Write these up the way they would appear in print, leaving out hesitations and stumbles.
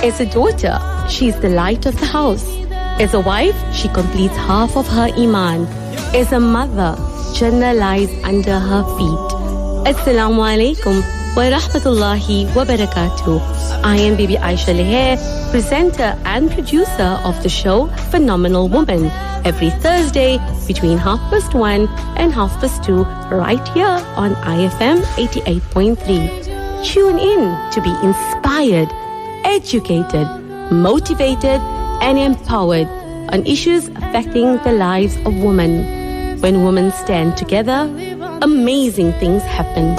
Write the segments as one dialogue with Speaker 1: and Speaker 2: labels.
Speaker 1: As a daughter, she's the light of the house. As a wife, she completes half of her iman. As a mother, Jannah lies under her feet. Assalamu alaikum wa rahmatullahi wa barakatuh. I am Bibi Aisha Leher, presenter and producer of the show Phenomenal Woman, every Thursday between 1:30 and 2:30 right here on IFM 88.3. Tune in to be inspired, educated, motivated and empowered on issues affecting the lives of women. When women stand together, amazing things happen.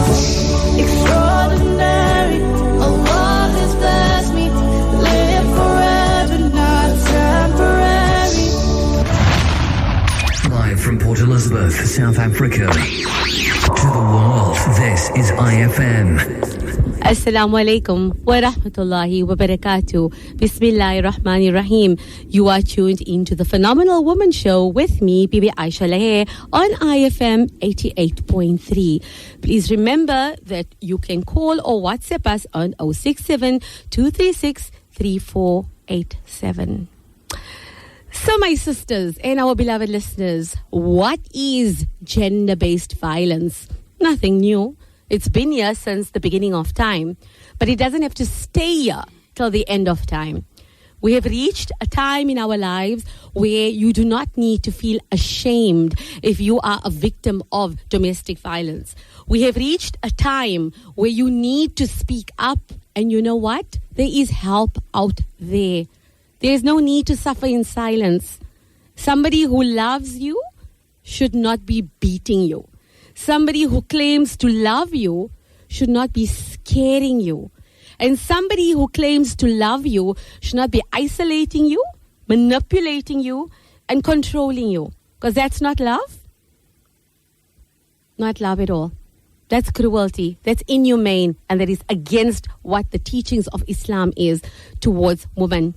Speaker 2: Extraordinary, Allah has blessed me. Live forever, not temporary.
Speaker 3: Live from Port Elizabeth, South Africa. To the world, this is IFM.
Speaker 1: Assalamu alaikum wa rahmatullahi wa barakatuh. Bismillahir Rahmanir Rahim. You are tuned into the Phenomenal Woman Show with me, Bibi Aisha Leher, on IFM 88.3. Please remember that you can call or WhatsApp us on 067 236 3487. So, my sisters and our beloved listeners, what is gender-based violence? Nothing new. It's been here since the beginning of time, but it doesn't have to stay here till the end of time. We have reached a time in our lives where you do not need to feel ashamed if you are a victim of domestic violence. We have reached a time where you need to speak up, and you know what? There is help out there. There is no need to suffer in silence. Somebody who loves you should not be beating you. Somebody who claims to love you should not be scaring you. And somebody who claims to love you should not be isolating you, manipulating you, and controlling you. Because that's not love. Not love at all. That's cruelty. That's inhumane. And that is against what the teachings of Islam is towards women.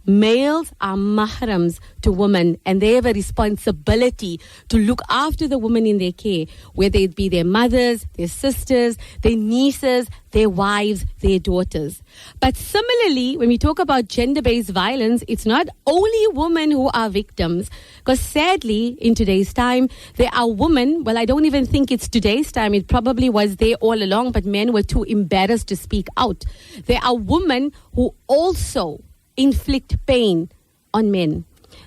Speaker 1: Males are mahrams to women, and they have a responsibility to look after the women in their care, whether it be their mothers, their sisters, their nieces, their wives, their daughters. But similarly, when we talk about gender-based violence, it's not only women who are victims, because sadly, in today's time, there are women, well, I don't even think it's today's time, it probably was there all along, but men were too embarrassed to speak out. There are women who also inflict pain on men.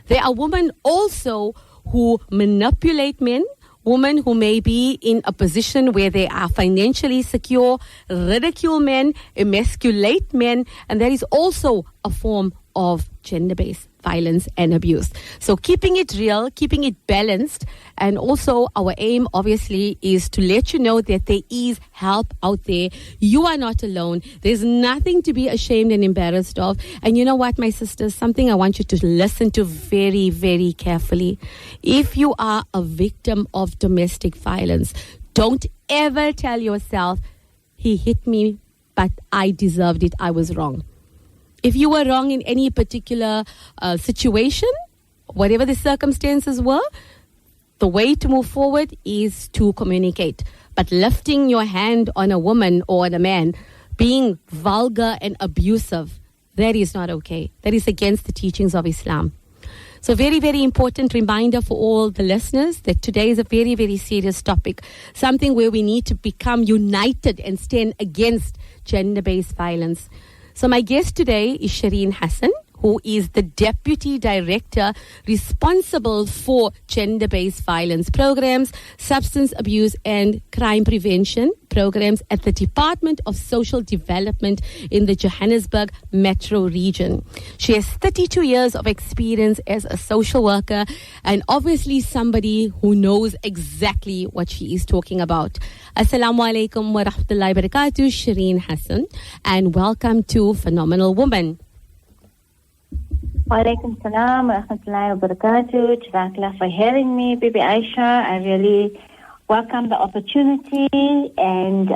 Speaker 1: There are women also who manipulate men, women who may be in a position where they are financially secure, ridicule men, emasculate men, and that is also a form of gender-based violence and abuse. So keeping it real, keeping it balanced, and also our aim obviously is to let you know that there is help out there. You are not alone. There's nothing to be ashamed and embarrassed of. And you know what, my sisters, something I want you to listen to very, very carefully. If you are a victim of domestic violence, don't ever tell yourself, he hit me, but I deserved it, I was wrong. If you were wrong in any particular situation, whatever the circumstances were, the way to move forward is to communicate. But lifting your hand on a woman or on a man, being vulgar and abusive, that is not okay. That is against the teachings of Islam. So very, very important reminder for all the listeners that today is a very, very serious topic. Something where we need to become united and stand against gender-based violence. So my guest today is Shireen Hassan, who is the Deputy Director responsible for gender-based violence programs, substance abuse and crime prevention programs at the Department of Social Development in the Johannesburg Metro region. She has 32 years of experience as a social worker and obviously somebody who knows exactly what she is talking about. Assalamu alaikum wa rahmatullahi wa barakatuh, Shireen Hassan, and welcome to Phenomenal Woman.
Speaker 4: Wa alaikum salam wa rahmatullahi wa barakatuh. Jazakallah for having me, Bibi Aisha. I really welcome the opportunity, and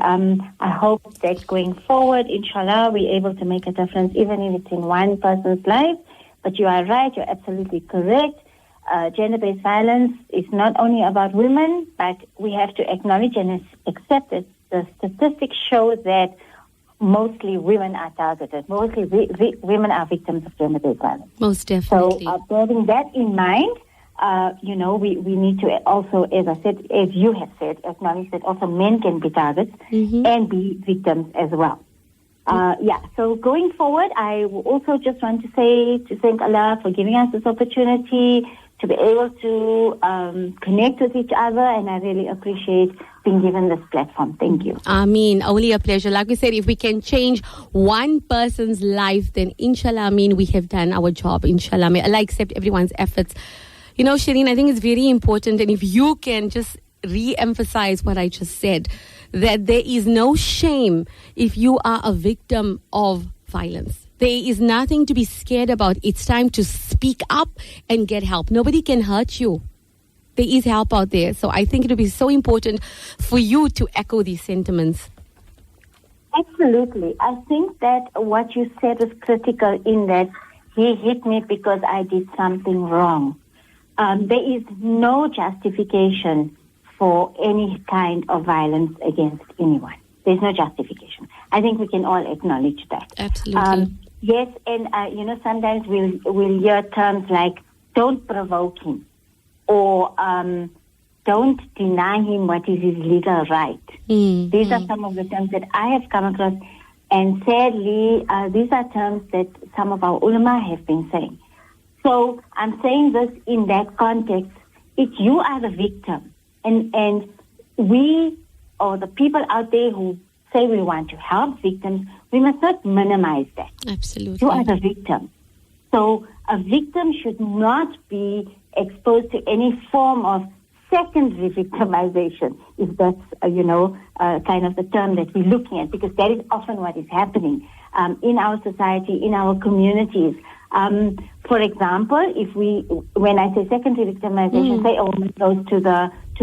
Speaker 4: I hope that going forward, inshallah, we're able to make a difference, even if it's in one person's life. But you are right, you're absolutely correct. Gender-based violence is not only about women, but we have to acknowledge and accept it. The statistics show that mostly women are targeted. Mostly women are victims of gender-based violence.
Speaker 1: Most definitely.
Speaker 4: So bearing that in mind, we need to also, as I said, as you have said, acknowledge that also men can be targets and be victims as well. So going forward, I also just want to thank Allah for giving us this opportunity to be able to connect with each other, and I really appreciate being given this platform. Thank you.
Speaker 1: Ameen. Only a pleasure. Like we said, if we can change one person's life, then inshallah, we have done our job. Inshallah, may Allah accept everyone's efforts. You know, Shireen, I think it's very important, and if you can just re-emphasize what I just said, that there is no shame if you are a victim of violence. There is nothing to be scared about. It's time to speak up and get help. Nobody can hurt you. There is help out there. So I think it would be so important for you to echo these sentiments.
Speaker 4: Absolutely. I think that what you said is critical in that he hit me because I did something wrong. There is no justification for any kind of violence against anyone. There's no justification. I think we can all acknowledge that.
Speaker 1: Absolutely.
Speaker 4: Yes, and sometimes we'll hear terms like "don't provoke him" or "don't deny him what is his legal right." These are some of the terms that I have come across, and sadly, these are terms that some of our ulama have been saying. So I'm saying this in that context. If you are the victim, and we or the people out there who say we want to help victims, we must not minimize that.
Speaker 1: Absolutely.
Speaker 4: You are the victim. So a victim should not be exposed to any form of secondary victimization, if that's, kind of the term that we're looking at, because that is often what is happening in our society, in our communities. For example, when I say secondary victimization, say a woman goes to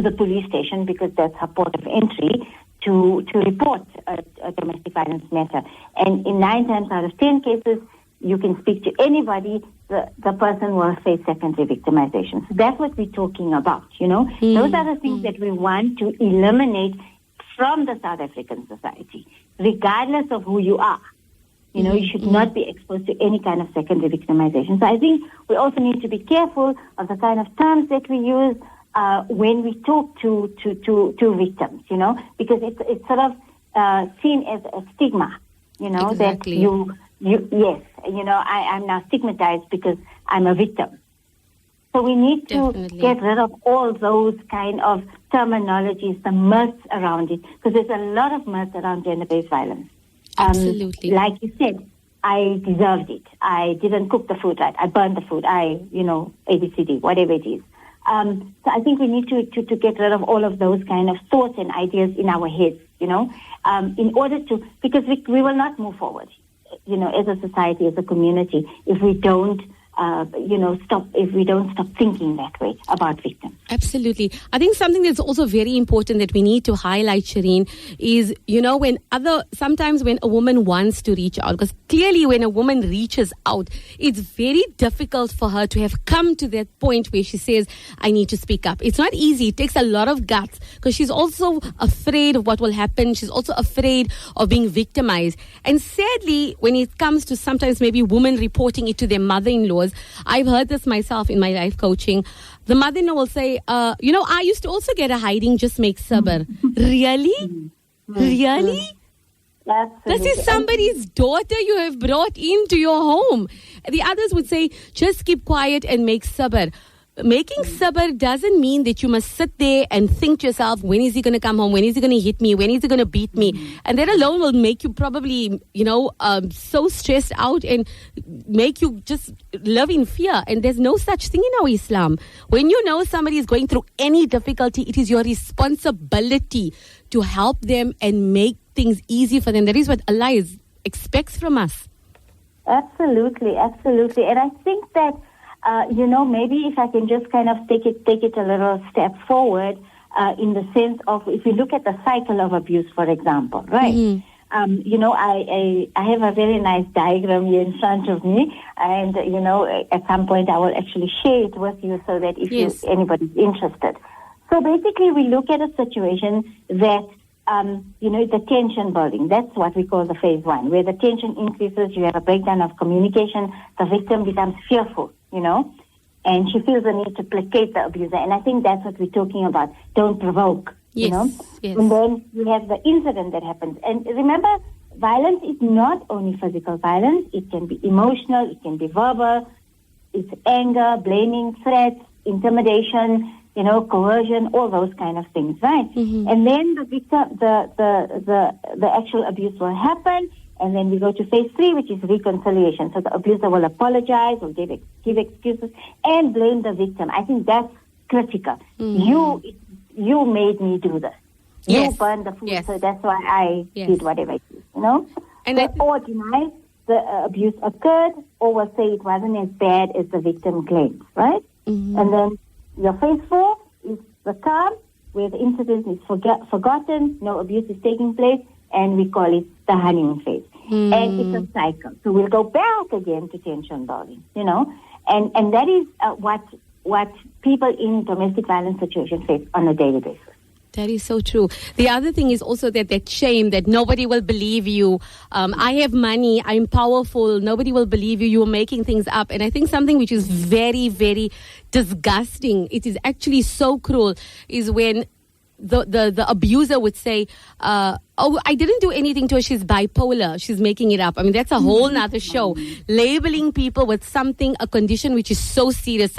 Speaker 4: the police station because that's her port of entry to report a domestic violence matter. And in 9 times out of 10 cases, you can speak to anybody, the person will face secondary victimization. So that's what we're talking about, Those are the things that we want to eliminate from the South African society, regardless of who you are. You should not be exposed to any kind of secondary victimization. So I think we also need to be careful of the kind of terms that we use when we talk to victims, because it's sort of seen as a stigma,
Speaker 1: Exactly.
Speaker 4: that I'm now stigmatized because I'm a victim. So we need to get rid of all those kind of terminologies, the myths around it, because there's a lot of myths around gender-based violence.
Speaker 1: Absolutely.
Speaker 4: Like you said, I deserved it. I didn't cook the food right. I burned the food. ABCD, whatever it is. So I think we need to get rid of all of those kind of thoughts and ideas in our heads, in order to, because we will not move forward, as a society, as a community, if we don't stop thinking that way about victims.
Speaker 1: Absolutely. I think something that's also very important that we need to highlight, Shireen, is, sometimes when a woman wants to reach out, because clearly when a woman reaches out, it's very difficult for her to have come to that point where she says, I need to speak up. It's not easy. It takes a lot of guts because she's also afraid of what will happen. She's also afraid of being victimized. And sadly, when it comes to sometimes maybe women reporting it to their mother-in-laws, I've heard this myself in my life coaching. The mother-in-law will say, I used to also get a hiding, just make sabr. Really? Really?
Speaker 4: Absolutely.
Speaker 1: This is somebody's daughter you have brought into your home. The others would say, just keep quiet and make sabr. Making sabr doesn't mean that you must sit there and think to yourself, when is he going to come home? When is he going to hit me? When is he going to beat me? And that alone will make you probably, so stressed out and make you just live in fear. And there's no such thing in our Islam. When you know somebody is going through any difficulty, it is your responsibility to help them and make things easy for them. That is what Allah expects from us.
Speaker 4: Absolutely, absolutely. And I think that maybe if I can just kind of take it a little step forward, in the sense of, if you look at the cycle of abuse, for example, right? I have a very nice diagram here in front of me, and at some point I will actually share it with you so that if anybody's interested. So basically, we look at a situation that the tension building. That's what we call the phase 1, where the tension increases, you have a breakdown of communication, the victim becomes fearful, and she feels the need to placate the abuser. And I think that's what we're talking about. Don't provoke,
Speaker 1: Yes.
Speaker 4: And then you have the incident that happens. And remember, violence is not only physical violence. It can be emotional, it can be verbal. It's anger, blaming, threats, intimidation, coercion, all those kind of things, right?
Speaker 1: Mm-hmm.
Speaker 4: And then the victim, the actual abuse will happen, and then we go to phase 3, which is reconciliation. So the abuser will apologize or give excuses and blame the victim. I think that's critical.
Speaker 1: Mm-hmm.
Speaker 4: You made me do this.
Speaker 1: Yes.
Speaker 4: You burned the food,
Speaker 1: Yes.
Speaker 4: so that's why I
Speaker 1: Yes.
Speaker 4: did whatever I did,
Speaker 1: And
Speaker 4: or deny the abuse occurred, or will say it wasn't as bad as the victim claims, right?
Speaker 1: Mm-hmm.
Speaker 4: And then your phase 4 is the calm, where the incident is forgotten, no abuse is taking place, and we call it the honeymoon phase. And it's a cycle. So we'll go back again to tension building, and that is what people in domestic violence situations face on a daily basis.
Speaker 1: That is so true. The other thing is also that shame that nobody will believe you. I have money. I'm powerful. Nobody will believe you. You're making things up. And I think something which is very, very disgusting, it is actually so cruel, is when the abuser would say, I didn't do anything to her. She's bipolar. She's making it up. I mean, that's a whole nother show. Labeling people with something, a condition which is so serious,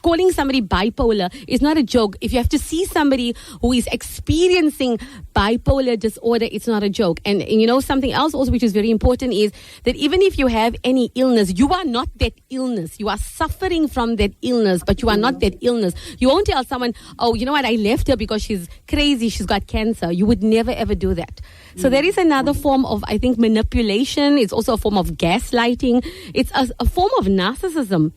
Speaker 1: calling somebody bipolar is not a joke. If you have to see somebody who is experiencing bipolar disorder, it's not a joke. And something else also which is very important is that even if you have any illness, you are not that illness. You are suffering from that illness, but you are not that illness. You won't tell someone, oh, you know what, I left her because she's crazy, she's got cancer. You would never ever do that. So there is another form of, I think, manipulation. It's also a form of gaslighting. It's a form of narcissism.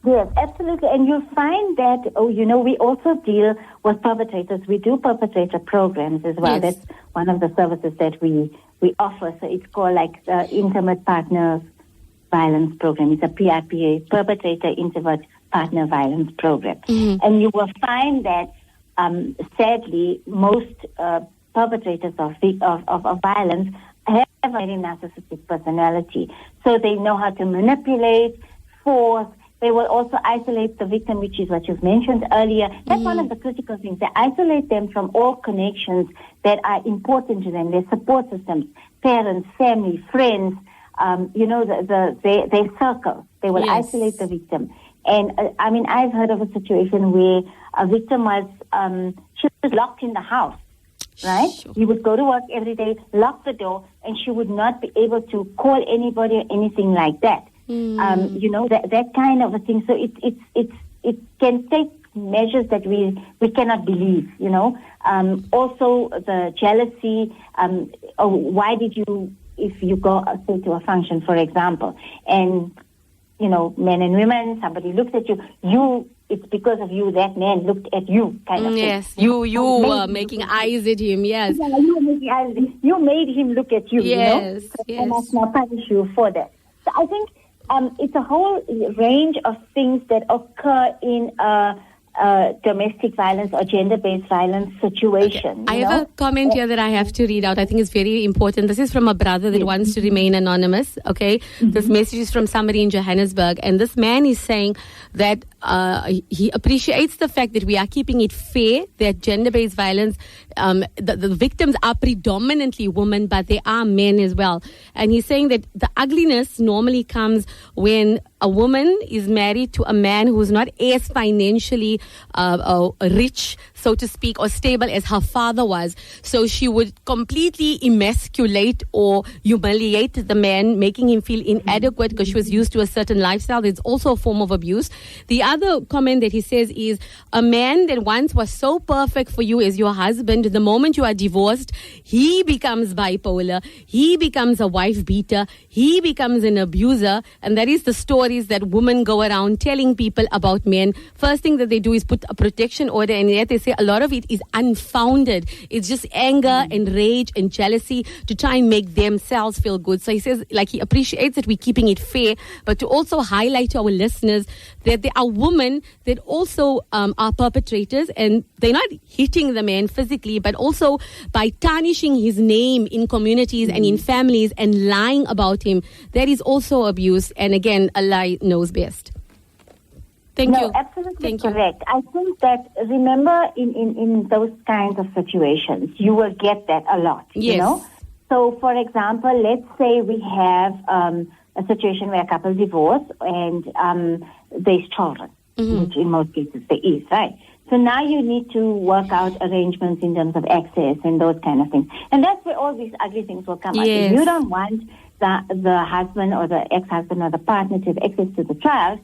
Speaker 4: Yes, absolutely. And you'll find that, we also deal with perpetrators. We do perpetrator programs as well.
Speaker 1: Yes.
Speaker 4: That's one of the services that we offer. So it's called like the Intimate Partner Violence Program. It's a PRPA, Perpetrator Intimate Partner Violence Program.
Speaker 1: Mm-hmm.
Speaker 4: And you will find that, sadly, most perpetrators of violence have a very narcissistic personality. So they know how to manipulate, force. They will also isolate the victim, which is what you've mentioned earlier. That's one of the critical things. They isolate them from all connections that are important to them, their support systems, parents, family, friends, their circle. They will isolate the victim. And, I've heard of a situation where a victim she was locked in the house. Right?
Speaker 1: Sure.
Speaker 4: You would go to work every day, lock the door, and she would not be able to call anybody or anything like that. That kind of a thing. So it can take measures that we cannot believe. Also the jealousy. Why did you? If you go say to a function, for example, and men and women, somebody looks at you. It's because of you that man looked at you, kind of thing.
Speaker 1: Yes, you were making eyes at him, yes.
Speaker 4: Yeah, you making eyes. You made him look at you,
Speaker 1: yes, yes.
Speaker 4: I must now punish you for that. So I think it's a whole range of things that occur in a domestic violence or gender-based violence situation.
Speaker 1: Okay. I have a comment here that I have to read out. I think it's very important. This is from a brother that wants to remain anonymous, okay? Mm-hmm. This message is from somebody in Johannesburg, and this man is saying that he appreciates the fact that we are keeping it fair, that gender-based violence, the victims are predominantly women, but they are men as well. And he's saying that the ugliness normally comes when a woman is married to a man who's not as financially rich, so to speak, or stable as her father was. So she would completely emasculate or humiliate the man, making him feel inadequate because she was used to a certain lifestyle. It's also a form of abuse. The other comment that he says is, a man that once was so perfect for you as your husband, the moment you are divorced, he becomes bipolar, he becomes a wife beater, he becomes an abuser, and that is the story stories that women go around telling people about men. First thing that they do is put a protection order, and yet they say a lot of it is unfounded. It's just anger and rage and jealousy to try and make themselves feel good. So he says, like, he appreciates that we're keeping it fair, but to also highlight to our listeners that there are women that also are perpetrators, and they're not hitting the man physically, but also by tarnishing his name in communities and in families and lying about him. That is also abuse, and again, Allah knows best. Thank you.
Speaker 4: No, absolutely
Speaker 1: Thank
Speaker 4: correct. I think that, remember, in those kinds of situations, you will get that a lot,
Speaker 1: Yes.
Speaker 4: you know? So, for example, let's say we have a situation where a couple divorce and there's children, which in most cases there is, right? So now you need to work out arrangements in terms of access and those kind of things. And that's where all these ugly things will come out.
Speaker 1: Yes.
Speaker 4: If you don't want the husband or the ex-husband or the partner to have access to the child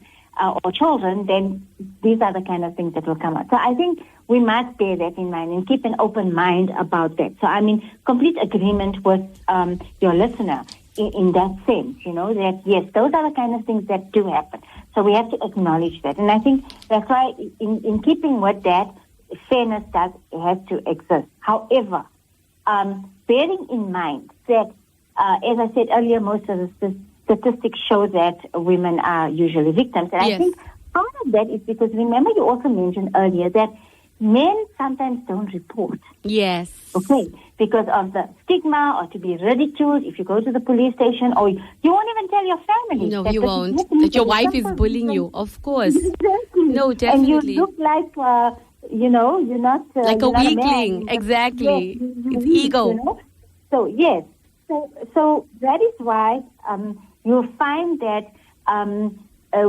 Speaker 4: or children, then these are the kind of things that will come out. So I think we must bear that in mind and keep an open mind about that. So I'm in complete agreement with your listener in that sense, you know, that yes, those are the kind of things that do happen. So we have to acknowledge that. And I think that's why in keeping with that, fairness has to exist. However, bearing in mind that, as I said earlier, most of the statistics show that women are usually victims. And
Speaker 1: Yes.
Speaker 4: I think part of that is because, remember, you also mentioned earlier that men sometimes don't report.
Speaker 1: Yes.
Speaker 4: Okay, because of the stigma or to be ridiculed if you go to the police station, or you won't even tell your family.
Speaker 1: No,
Speaker 4: that
Speaker 1: you
Speaker 4: this is
Speaker 1: won't.
Speaker 4: happening.
Speaker 1: That your wife is
Speaker 4: Sometimes
Speaker 1: bullying you, of course.
Speaker 4: Exactly.
Speaker 1: No,
Speaker 4: And
Speaker 1: definitely.
Speaker 4: you look like, you're not...
Speaker 1: Like a
Speaker 4: you're not
Speaker 1: weakling,
Speaker 4: man.
Speaker 1: exactly.
Speaker 4: Yes,
Speaker 1: It's
Speaker 4: weak,
Speaker 1: ego.
Speaker 4: You know? So, yes. So that is why you'll find that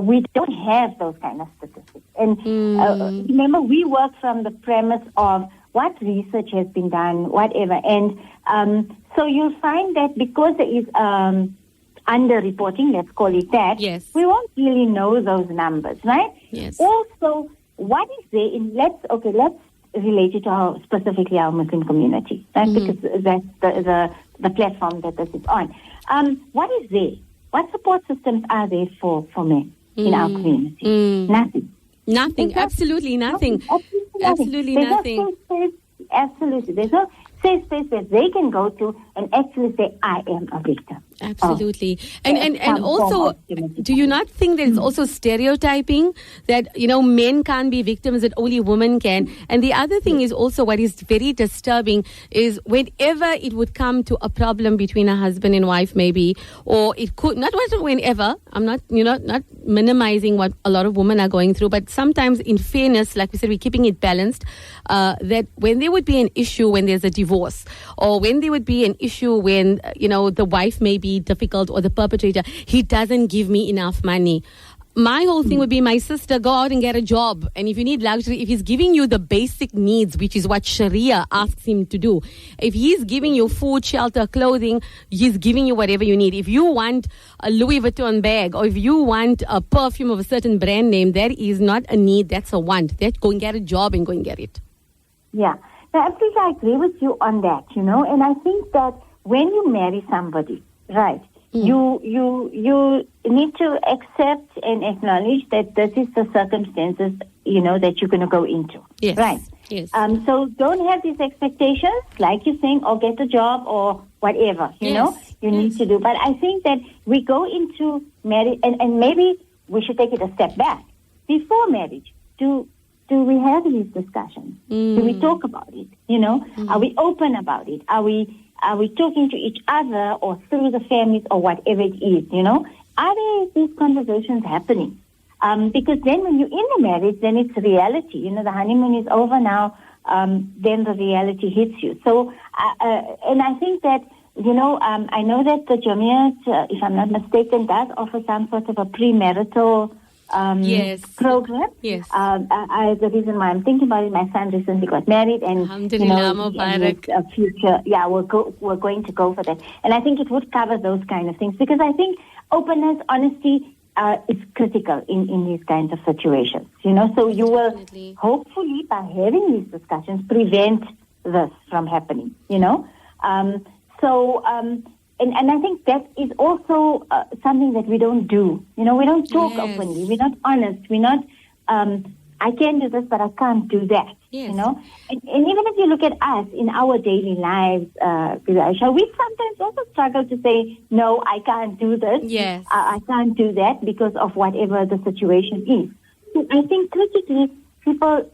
Speaker 4: we don't have those kind of statistics. And remember, we work from the premise of what research has been done, whatever. And so you'll find that because there is under-reporting, let's call it that,
Speaker 1: Yes.
Speaker 4: we won't really know those numbers, right?
Speaker 1: Yes.
Speaker 4: Also, what is there in, let's relate it to specifically our Muslim community, right? Because that's the platform that this is on. What is there? What support systems are there for men in our community? Nothing.
Speaker 1: Nothing.
Speaker 4: Exactly.
Speaker 1: Absolutely nothing. Absolutely
Speaker 4: There's
Speaker 1: nothing.
Speaker 4: No safe space. Absolutely. There's no safe space that they can go to and actually say, I am a victim.
Speaker 1: Absolutely. And
Speaker 4: some
Speaker 1: also,
Speaker 4: form of domestic
Speaker 1: do you not think that it's also stereotyping that, you know, men can't be victims, that only women can? And the other thing is also what is very disturbing is whenever it would come to a problem between a husband and wife maybe, or it could, not whenever, I'm not, not minimizing what a lot of women are going through, but sometimes in fairness, like we said, we're keeping it balanced, that when there would be an issue when there's a divorce, or when there would be an issue when, the wife may be difficult, or the perpetrator, he doesn't give me enough money. My whole thing would be, my sister, go out and get a job. And if you need luxury, if he's giving you the basic needs, which is what Sharia asks him to do, if he's giving you food, shelter, clothing, he's giving you whatever you need. If you want a Louis Vuitton bag, or if you want a perfume of a certain brand name, that is not a need, that's a want. That go and get a job and go and get it.
Speaker 4: Yeah. Now, absolutely, I agree with you on that, and I think that when you marry somebody, right, you need to accept and acknowledge that this is the circumstances, that you're going to go into.
Speaker 1: Yes.
Speaker 4: Right.
Speaker 1: Yes.
Speaker 4: So don't have these expectations, like you're saying, or get a job or whatever, you need to do. But I think that we go into marriage, and maybe we should take it a step back. Before marriage, do we have these discussions? Do we talk about it? Are we open about it? Are we talking to each other or through the families or whatever it is, Are there these conversations happening? Because then when you're in the marriage, then it's reality. The honeymoon is over now, then the reality hits you. So, and I think that, I know that the Jamiat, if I'm not mistaken, does offer some sort of a premarital program.
Speaker 1: Yes.
Speaker 4: The reason why I'm thinking about it, my son recently got married, and
Speaker 1: Alhamdulillah, Mubarak.
Speaker 4: a future, we're going to go for that. And I think it would cover those kind of things, because I think openness, honesty is critical in these kinds of situations. So you will
Speaker 1: Definitely.
Speaker 4: hopefully, by having these discussions, prevent this from happening. And I think that is also something that we don't do. We don't talk openly. We're not honest. We're not, I can do this, but I can't do that.
Speaker 1: Yes.
Speaker 4: And even if you look at us in our daily lives, Aisha, we sometimes also struggle to say, no, I can't do this.
Speaker 1: Yes.
Speaker 4: I can't do that because of whatever the situation is. So I think critically, people,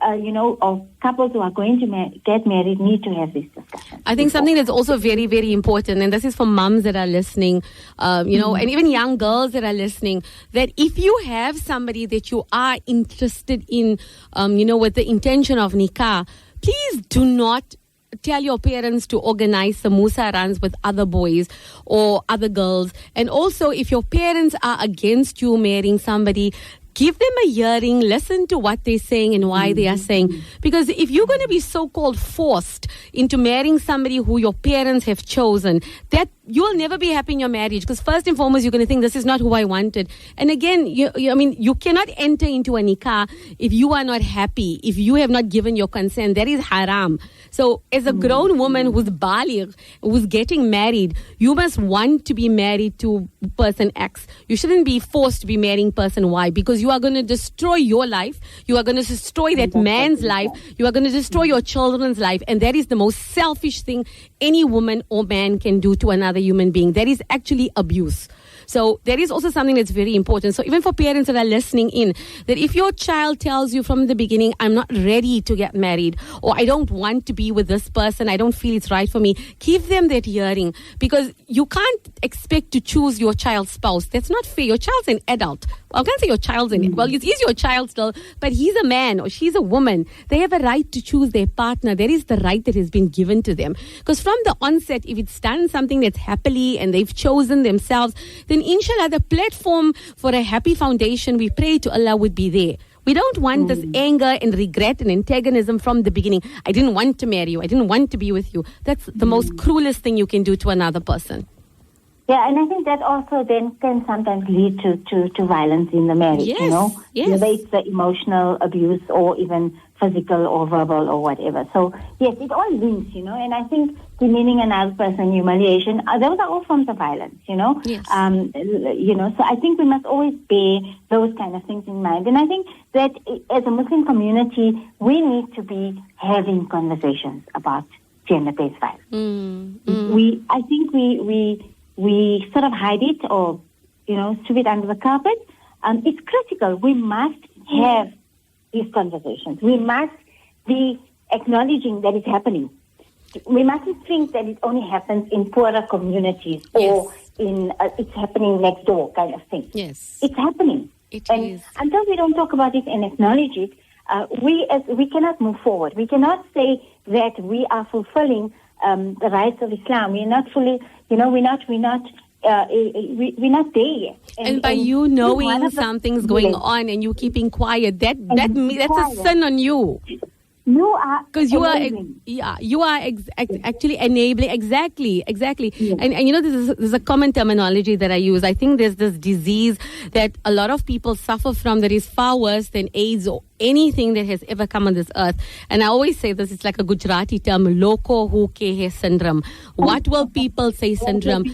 Speaker 4: or couples who are going to get married need to have this discussion.
Speaker 1: I think something that's also very, very important, and this is for mums that are listening, and even young girls that are listening, that if you have somebody that you are interested in, with the intention of nikah, please do not tell your parents to organize samosa runs with other boys or other girls. And also, if your parents are against you marrying somebody, give them a hearing, listen to what they're saying and why they are saying. Because if you're going to be so-called forced into marrying somebody who your parents have chosen, that you'll never be happy in your marriage. Because first and foremost, you're going to think, this is not who I wanted. And again, you cannot enter into a nikah if you are not happy, if you have not given your consent. That is haram. So as a grown woman who's baligh, who's getting married, you must want to be married to person X. You shouldn't be forced to be marrying person Y, because you are going to destroy your life. You are going to destroy that man's life. You are going to destroy your children's life. And that is the most selfish thing any woman or man can do to another human being. That is actually abuse. So there is also something that's very important. So even for parents that are listening in, that if your child tells you from the beginning, I'm not ready to get married, or I don't want to be with this person, I don't feel it's right for me, give them that hearing, because you can't expect to choose your child's spouse. That's not fair. Your child's an adult. I can't say your child's an adult. Well, he's your child still, but he's a man or she's a woman. They have a right to choose their partner. There is the right that has been given to them. Because from the onset, if it's done something that's happily and they've chosen themselves, then inshallah, the platform for a happy foundation, we pray to Allah, would be there. We don't want this anger and regret and antagonism from the beginning. I didn't want to marry you. I didn't want to be with you. That's the most cruelest thing you can do to another person.
Speaker 4: Yeah, and I think that also then can sometimes lead to violence in the marriage,
Speaker 1: Yes.
Speaker 4: Whether it's the emotional abuse or even physical or verbal or whatever. So, yes, it all links, and I think demeaning another person, humiliation, those are all forms of violence,
Speaker 1: Yes.
Speaker 4: So I think we must always bear those kind of things in mind. And I think that as a Muslim community, we need to be having conversations about gender-based violence. I think we sort of hide it or, sweep it under the carpet. It's critical. We must have these conversations. We must be acknowledging that it's happening. We mustn't think that it only happens in poorer communities or in it's happening next door kind of thing.
Speaker 1: Yes.
Speaker 4: It's happening.
Speaker 1: It
Speaker 4: and
Speaker 1: is.
Speaker 4: until we don't talk about it and acknowledge it, we cannot move forward. We cannot say that we are fulfilling the rights of Islam. We're not fully, we're not there yet.
Speaker 1: And by you knowing something's going on and you keeping quiet, that's a sin on you.
Speaker 4: You are
Speaker 1: because you are actually enabling. Exactly.
Speaker 4: Yes.
Speaker 1: And there's a common terminology that I use. I think there's this disease that a lot of people suffer from that is far worse than AIDS or anything that has ever come on this earth. And I always say this, it's like a Gujarati term, loko hu ke hai syndrome. What will people say syndrome?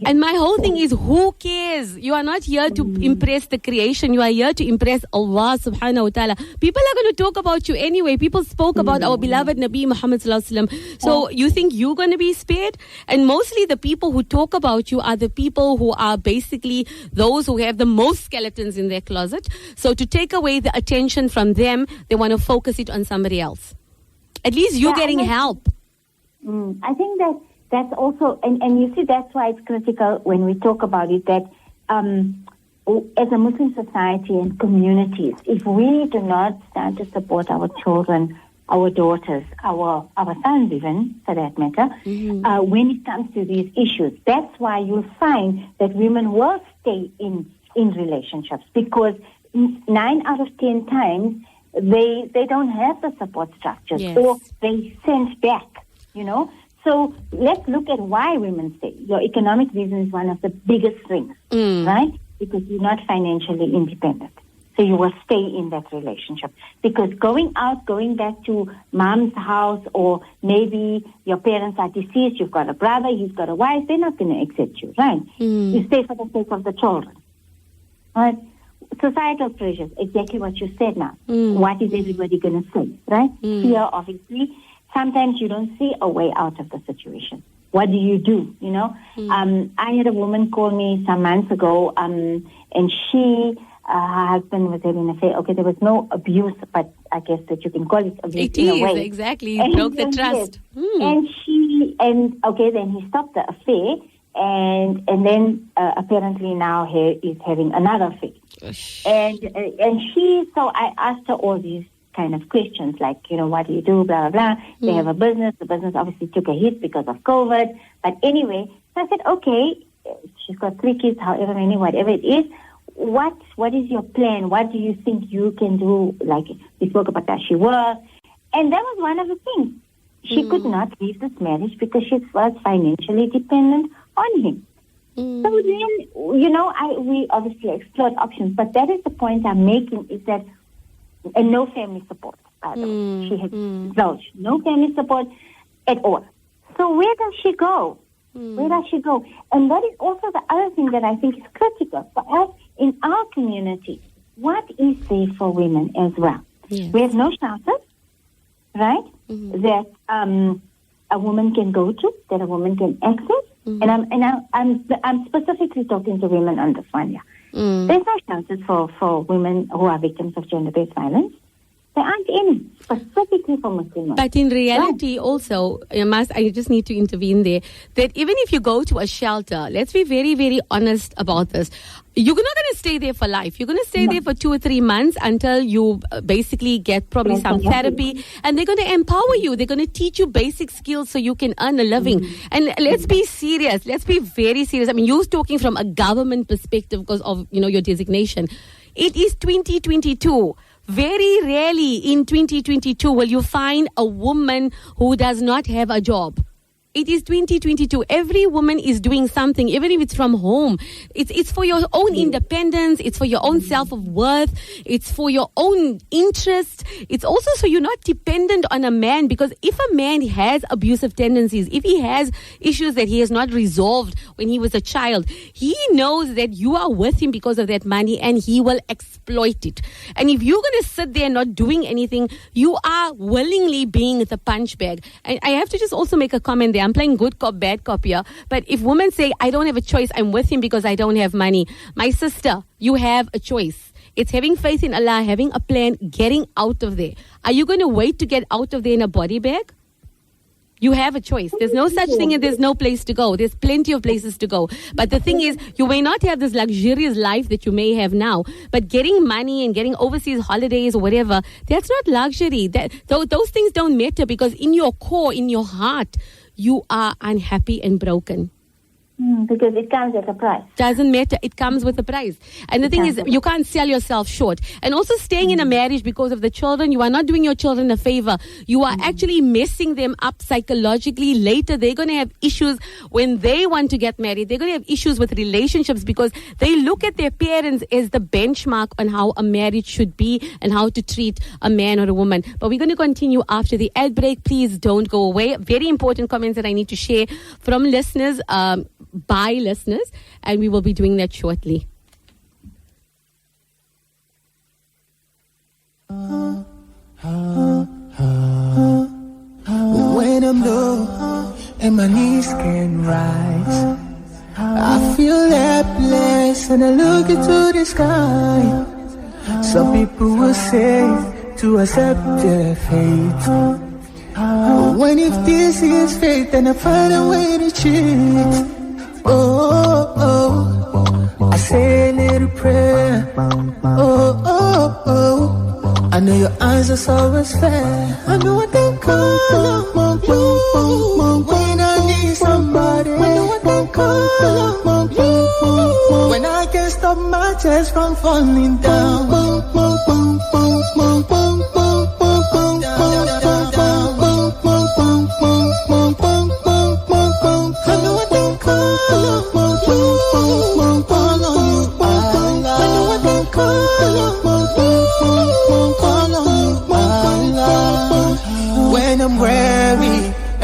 Speaker 1: And my whole thing is, who cares? You are not here to impress the creation. You are here to impress Allah subhanahu wa ta'ala. People are going to talk about you anyway. People spoke about our beloved Nabi Muhammad sallallahu alaihi wasallam. So you think you're going to be spared? And mostly the people who talk about you are the people who are basically those who have the most skeletons in their closet. So to take away the attention from them, they want to focus it on somebody else. At least you're getting help.
Speaker 4: I think that's also, and you see, that's why it's critical when we talk about it, that as a Muslim society and communities, if we do not start to support our children, our daughters, our sons even, for that matter, when it comes to these issues, that's why you'll find that women will stay in relationships, because 9 out of 10 times they don't have the support structures, or they send back, So let's look at why women stay. Your economic reason is one of the biggest things, right? Because you're not financially independent. So you will stay in that relationship. Because going back to mom's house, or maybe your parents are deceased, you've got a brother, he's got a wife, they're not going to accept you, right? You stay for the sake of the children. Right? Societal pressures, exactly what you said now. What is everybody going to say, right? Fear, obviously. Sometimes you don't see a way out of the situation. What do? You know? I had a woman call me some months ago, and she... her husband was having an affair. Okay, there was no abuse, but I guess that you can call it abuse in a way.
Speaker 1: It is, exactly. He broke the trust.
Speaker 4: And then he stopped the affair, and then apparently now he is having another affair. And so I asked her all these kind of questions, like, you know, what do you do, blah, blah, blah. They have a business. The business obviously took a hit because of COVID. But anyway, so I said, okay, she's got 3 kids, however many, whatever it is. What is your plan? What do you think you can do? Like, we spoke about that she worked. And that was one of the things. She could not leave this marriage because she was financially dependent on him. So then, you know, we obviously explored options. But that is the point I'm making, is that, and no family support, by the way. She had no family support at all. So where does she go? Where does she go? And that is also the other thing that I think is critical for us in our community. What is there for women as well?
Speaker 1: Yes.
Speaker 4: We have no shelters, right? That a woman can go to, that a woman can access. And I'm specifically talking to women on this one. There's no shelters for women who are victims of gender-based violence. There aren't any, specifically for Muslim women.
Speaker 1: But in reality also, I just need to intervene there, that even if you go to a shelter, let's be very, very honest about this. You're not going to stay there for life. You're going to stay there for 2 or 3 months until you basically get probably some therapy. And they're going to empower you. They're going to teach you basic skills so you can earn a living. And let's be serious. Let's be very serious. I mean, you're talking from a government perspective because of, you know, your designation. It is 2022. Very rarely in 2022 will you find a woman who does not have a job. It is 2022. Every woman is doing something, even if it's from home. It's for your own independence. It's for your own self-worth. It's for your own interest. It's also so you're not dependent on a man, because if a man has abusive tendencies, if he has issues that he has not resolved when he was a child, he knows that you are with him because of that money and he will exploit it. And if you're going to sit there not doing anything, you are willingly being the punch bag. And I have to just also make a comment there. I'm playing good cop, bad cop here. But if women say, I don't have a choice, I'm with him because I don't have money. My sister, you have a choice. It's having faith in Allah, having a plan, getting out of there. Are you going to wait to get out of there in a body bag? You have a choice. There's no such thing and there's no place to go. There's plenty of places to go. But the thing is, you may not have this luxurious life that you may have now, but getting money and getting overseas holidays or whatever, that's not luxury. Those things don't matter, because in your core, in your heart, you are unhappy and broken.
Speaker 4: Because it comes at a price.
Speaker 1: Doesn't matter. It comes with a price. And the thing is, you can't sell yourself short. And also staying in a marriage because of the children, you are not doing your children a favor. You are actually messing them up psychologically. Later, they're going to have issues when they want to get married. They're going to have issues with relationships because they look at their parents as the benchmark on how a marriage should be and how to treat a man or a woman. But we're going to continue after the ad break. Please don't go away. Very important comments that I need to share from listeners, by listeners, and we will be doing that shortly.
Speaker 5: When I'm low and my knees can rise, I feel helpless and I look into the sky. Some people will say to accept their fate. When if this is fate, then I find a way to cheat. Oh, oh, oh, I say a little prayer. Oh, oh, oh, I know your eyes are always fair. I know what they call you when I need somebody. I know what they call you when I can't stop my chest from falling down.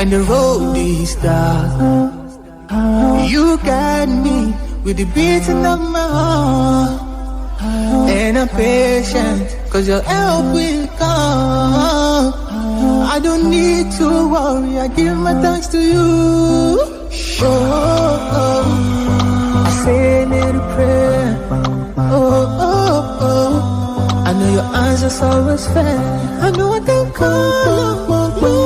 Speaker 5: and the road is dark. You got me with the beating of my heart, and I'm patient, cause your help will come. I don't need to worry, I give my thanks to you. I say a little prayer. I know your answers always fair. I know I can call on you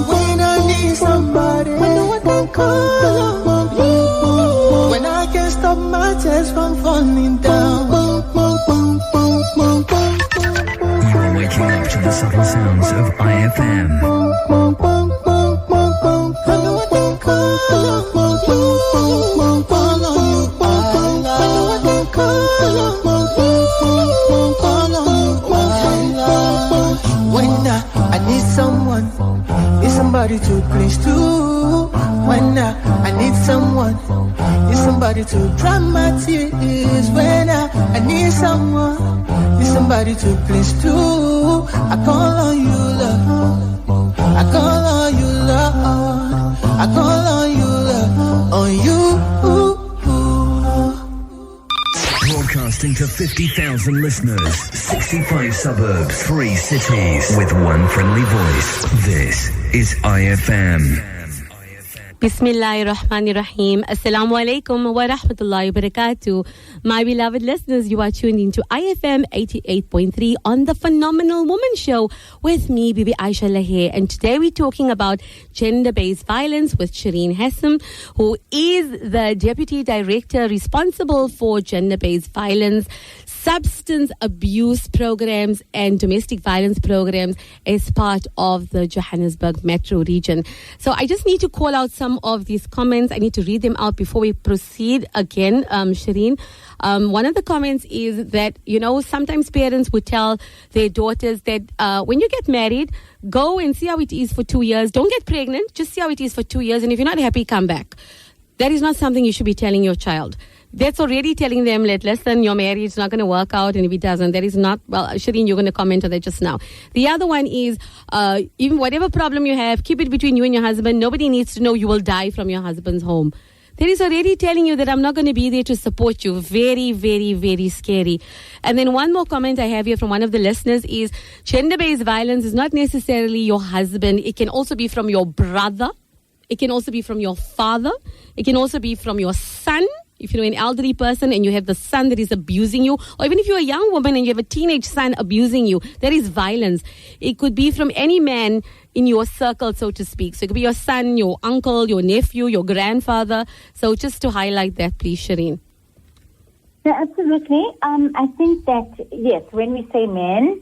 Speaker 5: when I need somebody. I know I can call on you when I can't stop my tears from falling down.
Speaker 3: You're waking up to the subtle sounds of IFM.
Speaker 5: I need someone, need somebody to please to. When I need someone, need somebody to dry my tears. When I need someone, need somebody to please to. I call on you, Lord. I call on you, Lord. I call on you, Lord. On you.
Speaker 3: Broadcasting to 50,000 listeners, 65 suburbs, 3 cities, with one friendly voice. This is IFM.
Speaker 1: Bismillahirrahmanirrahim. Assalamu alaikum wa rahmatullahi wa barakatuh. My beloved listeners, you are tuned into IFM 88.3 on the Phenomenal Woman Show with me, Bibi Aisha Lahir. And today we're talking about gender-based violence with Shireen Hassan, who is the Deputy Director responsible for gender-based violence, substance abuse programs and domestic violence programs as part of the Johannesburg metro region. So I just need to call out some of these comments. I need to read them out before we proceed again, Shireen. One of the comments is that, sometimes parents would tell their daughters that when you get married, go and see how it is for 2 years. Don't get pregnant. Just see how it is for 2 years. And if you're not happy, come back. That is not something you should be telling your child. That's already telling them that, listen, your marriage is not going to work out, and if it doesn't, that is not, well, Shireen, you're going to comment on that just now. The other one is, even whatever problem you have, keep it between you and your husband. Nobody needs to know you will die from your husband's home. That is already telling you that I'm not going to be there to support you. Very, very, very scary. And then one more comment I have here from one of the listeners is, gender-based violence is not necessarily your husband. It can also be from your brother. It can also be from your father. It can also be from your son. If you're an elderly person and you have the son that is abusing you, or even if you're a young woman and you have a teenage son abusing you, that is violence. It could be from any man in your circle, so to speak. So it could be your son, your uncle, your nephew, your grandfather. So just to highlight that, please, Shireen.
Speaker 4: Yeah, absolutely. I think that, yes, when we say men,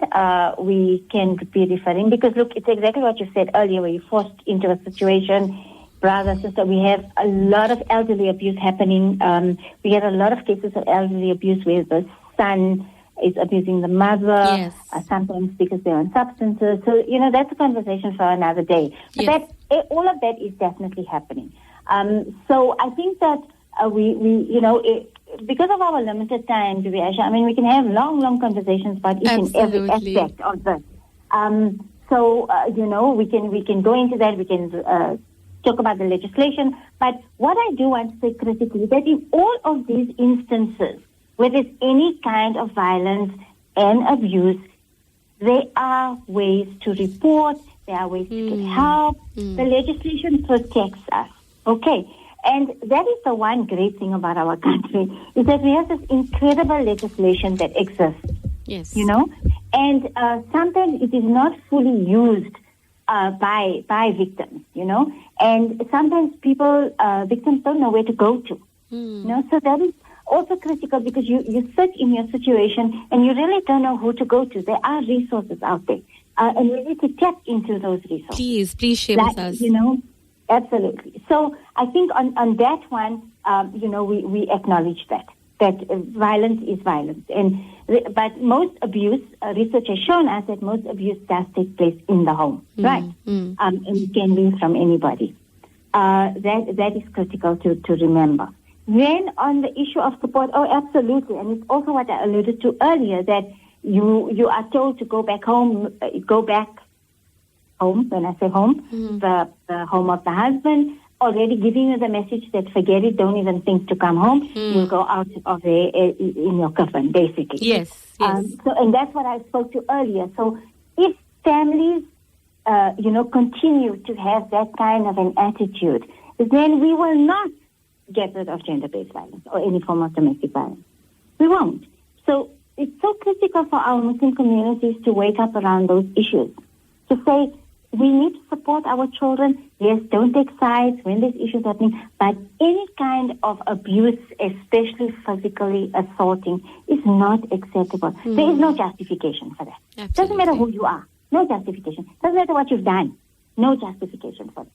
Speaker 4: we can be referring, because look, it's exactly what you said earlier, where you're forced into a situation. Brother, sister, we have a lot of elderly abuse happening. We get a lot of cases of elderly abuse where the son is abusing the mother,
Speaker 1: yes.
Speaker 4: Sometimes because they're on substances. So, that's a conversation for another day. But
Speaker 1: yes.
Speaker 4: All of that is definitely happening. So I think that because of our limited time, Bibi Aisha, we can have long conversations about each and every aspect of this. We can go into that. We can talk about the legislation, but what I do want to say critically, that in all of these instances where there's any kind of violence and abuse, there are ways to report, there are ways to get help. The legislation protects us, okay? And that is the one great thing about our country, is that we have this incredible legislation that exists,
Speaker 1: yes.
Speaker 4: And sometimes it is not fully used by victims, and sometimes victims don't know where to go to, so that is also critical, because you sit in your situation and you really don't know who to go to. There are resources out there, and we need to tap into those resources.
Speaker 1: Please share with us.
Speaker 4: Absolutely. So I think on that one, we acknowledge that violence is violence, but most abuse, research has shown us that most abuse does take place in the home, right? And it can be from anybody. That is critical to remember. Then on the issue of support, absolutely, and it's also what I alluded to earlier, that you are told to go back home, go back home, when I say home, the home of the husband, already giving you the message that forget it, don't even think to come home. You'll go out of there in your coffin, basically.
Speaker 1: Yes.
Speaker 4: And that's what I spoke to earlier. So if families, continue to have that kind of an attitude, then we will not get rid of gender-based violence or any form of domestic violence. We won't. So it's so critical for our Muslim communities to wake up around those issues, to say we need to support our children. Yes, don't take sides when there's issues happening, but any kind of abuse, especially physically assaulting, is not acceptable. There is no justification for that.
Speaker 1: Absolutely.
Speaker 4: Doesn't matter who you are. No justification. Doesn't matter what you've done. No justification for that.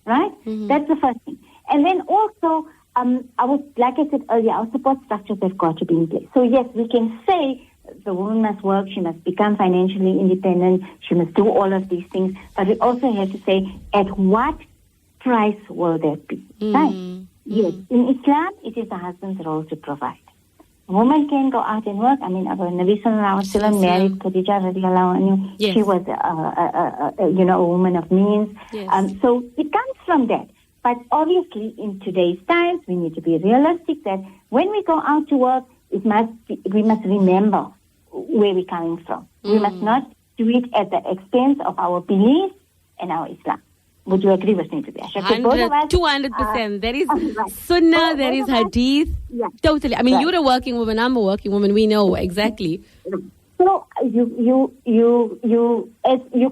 Speaker 4: Right? That's the first thing. And then also, like I said earlier, our support structures have got to be in place. So yes, we can say the woman must work, she must become financially independent, she must do all of these things, but we also have to say, at what price will that be? Right? Yes, in Islam, it is the husband's role to provide. A woman can go out and work. I mean, Abu Nabi Sallallahu Alaihi Wasallam married Khadija radiallahu anhu.
Speaker 1: Yes.
Speaker 4: She was a woman of means.
Speaker 1: Yes.
Speaker 4: So it comes from that. But obviously, in today's times, we need to be realistic that when we go out to work, we must remember where we're coming from. We must not do it at the expense of our beliefs and our Islam. Would you agree with me today?
Speaker 1: 200%. There is Sunnah, there is Hadith.
Speaker 4: Yeah.
Speaker 1: Totally. I mean, you're a working woman, I'm a working woman. We know exactly.
Speaker 4: So you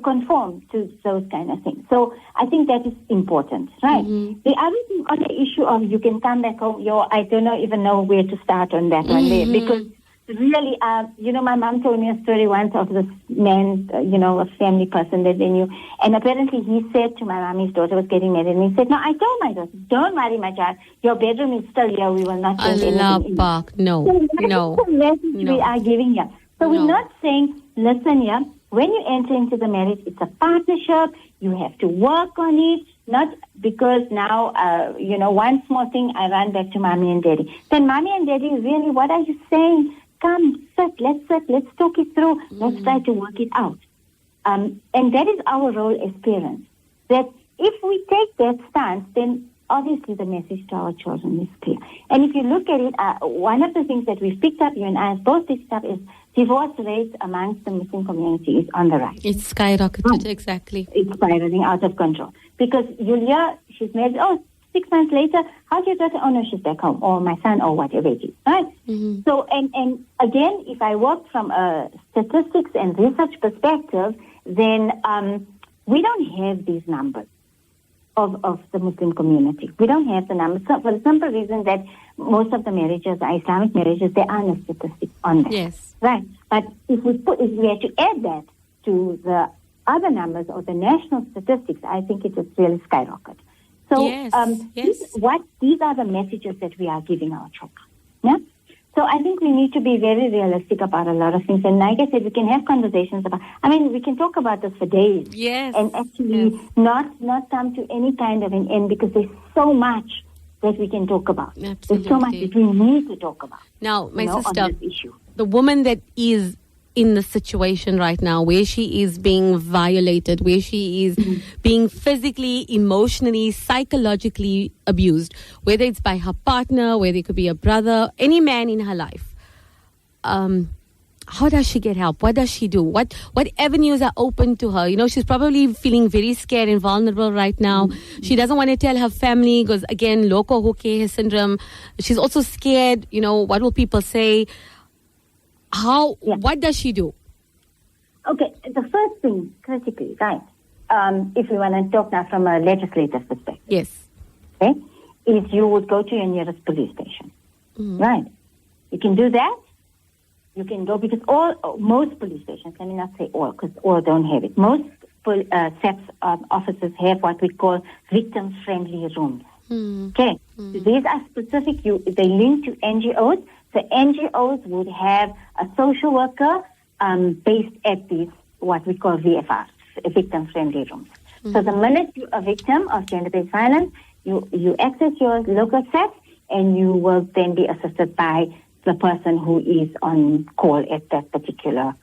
Speaker 4: conform to those kind of things. So I think that is important, right? The other thing on the issue of you can come back home, I don't even know where to start on that one there, because really, my mom told me a story once of this man, a family person that they knew, and apparently he said to my mom, his daughter was getting married, and he said, "No, I told my daughter, don't worry, my child, your bedroom is still here, we will not change anything."
Speaker 1: No.
Speaker 4: So that's the message we are giving here. So we're not saying, listen here, when you enter into the marriage, it's a partnership, you have to work on it, not because now, one small thing, I run back to mommy and daddy. Then mommy and daddy, really, what are you saying? Come, sit, let's talk it through, let's try to work it out. And that is our role as parents. That if we take that stance, then obviously the message to our children is clear. And if you look at it, one of the things that we've picked up, you and I have both picked up, is divorce rates amongst the Muslim community is on the rise.
Speaker 1: It's skyrocketed, exactly. It's
Speaker 4: spiraling out of control. Because Julia, she's married, 6 months later, how's your daughter? Oh, no, she's back home. Or my son, or whatever it is, right? So, and again, if I work from a statistics and research perspective, then we don't have these numbers of the Muslim community. We don't have the numbers for the simple reason that most of the marriages, the Islamic marriages, there are no statistics on that.
Speaker 1: Yes.
Speaker 4: Right. But if we had to add that to the other numbers or the national statistics, I think it would really skyrocket. So these are the messages that we are giving our children. Yeah? So I think we need to be very realistic about a lot of things. And like I said, we can have conversations about, we can talk about this for days.
Speaker 1: Yes.
Speaker 4: And actually not come to any kind of an end, because there's so much that we can talk about.
Speaker 1: Absolutely.
Speaker 4: There's so much that we need to talk about.
Speaker 1: Now, my sister,
Speaker 4: on this issue.
Speaker 1: The woman that is in the situation right now where she is being violated, where she is being physically, emotionally, psychologically abused, whether it's by her partner, whether it could be a brother, any man in her life, how does she get help? What does she do? What avenues are open to her? She's probably feeling very scared and vulnerable right now. She doesn't want to tell her family because, again, loco hoke syndrome. She's also scared, what will people say? What does she do?
Speaker 4: Okay, the first thing, critically, right, if we want to talk now from a legislative perspective.
Speaker 1: Yes.
Speaker 4: Okay, is you would go to your nearest police station. Right. You can do that. You can go, because most police stations, let me not say all, because all don't have it. Most SAPS offices have what we call victim-friendly rooms. Okay, so these are specific. They link to NGOs. So NGOs would have a social worker based at these, what we call VFRs, victim-friendly rooms. So the minute you're a victim of gender-based violence, you access your local SAPS, and you will then be assisted by the person who is on call at that particular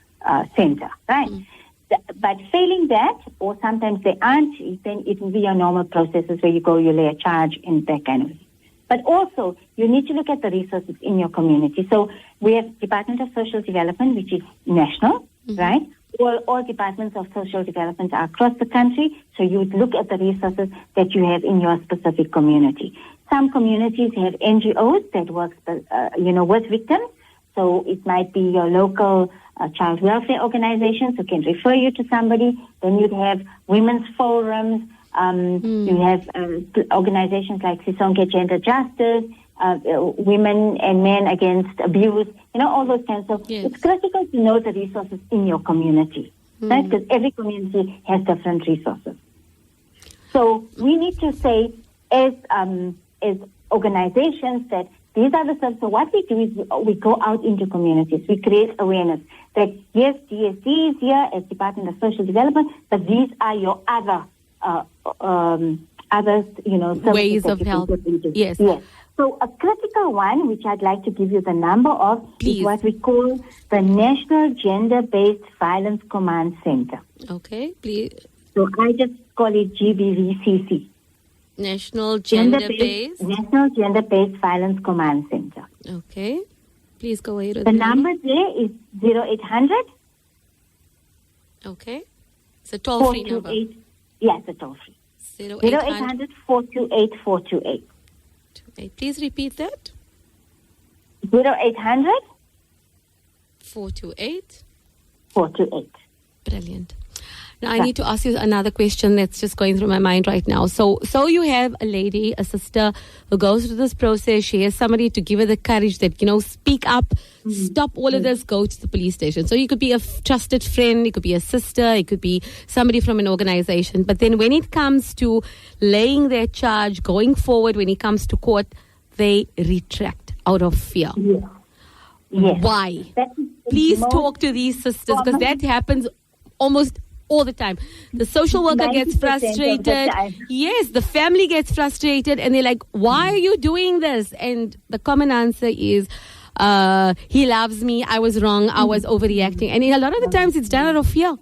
Speaker 4: center, right? But failing that, or sometimes they aren't, then it will be your normal processes where you go, you lay a charge and that kind of thing. But also, you need to look at the resources in your community. So we have Department of Social Development, which is national, right? All departments of social development are across the country. So you would look at the resources that you have in your specific community. Some communities have NGOs that work, with victims. So it might be your local child welfare organizations who can refer you to somebody. Then you'd have women's forums. You have organizations like Sisonke Gender Justice, Women and Men Against Abuse, all those kinds. So it's critical to know the resources in your community, right? Because every community has different resources. So we need to say, as organizations, that these are the services. So what we do is we go out into communities. We create awareness that, yes, DSD is here as Department of Social Development, but these are your other
Speaker 1: ways of help. Yes.
Speaker 4: So a critical one, which I'd like to give you the number of, is what we call the National Gender-Based Violence Command Center.
Speaker 1: Okay, please.
Speaker 4: So I just call it GBVCC.
Speaker 1: National Gender-Based
Speaker 4: Violence Command Center.
Speaker 1: Okay. Please go ahead.
Speaker 4: The number there is 0800.
Speaker 1: Okay. It's a toll-free number.
Speaker 4: Yes, it's a toll-free. 0800 428 428.
Speaker 1: Please repeat that.
Speaker 4: 0800
Speaker 1: 428
Speaker 4: 428.
Speaker 1: Brilliant. Now, I need to ask you another question that's just going through my mind right now. So you have a lady, a sister, who goes through this process. She has somebody to give her the courage that, speak up, stop all of this, go to the police station. So you could be a trusted friend, it could be a sister, it could be somebody from an organization. But then when it comes to laying their charge, going forward, when it comes to court, they retract out of fear.
Speaker 4: Yes.
Speaker 1: Why? Please talk to these sisters, because that happens almost all the time. The social worker gets frustrated. Yes, the family gets frustrated, and they're like, why are you doing this? And the common answer is, he loves me, I was wrong, I was overreacting. And a lot of the times it's done out of fear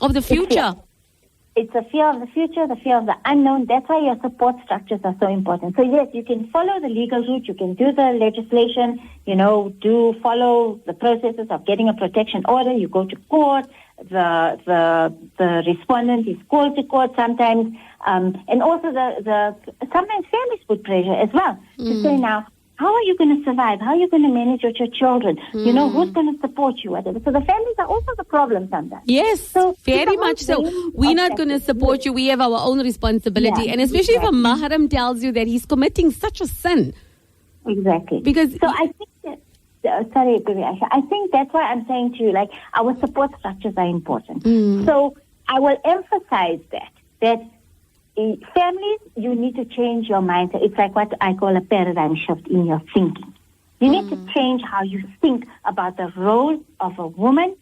Speaker 1: of the future.
Speaker 4: It's a fear of the future, the fear of the unknown. That's why your support structures are so important. So yes, you can follow the legal route, you can do the legislation, follow the processes of getting a protection order, you go to court, the respondent is called to court sometimes, and also sometimes families put pressure as well to say, now, how are you going to survive? How are you going to manage with your children? Who's going to support you? Whatever. So the families are also the problem sometimes.
Speaker 1: Yes, so very much so. We're not going to support you. We have our own responsibility. And especially if a mahram tells you that he's committing such a sin.
Speaker 4: Exactly.
Speaker 1: Because
Speaker 4: I think that, sorry, Aisha, I think that's why I'm saying to you, our support structures are important. So I will emphasize that families, you need to change your mindset. It's like what I call a paradigm shift in your thinking. You need to change how you think about the role of a woman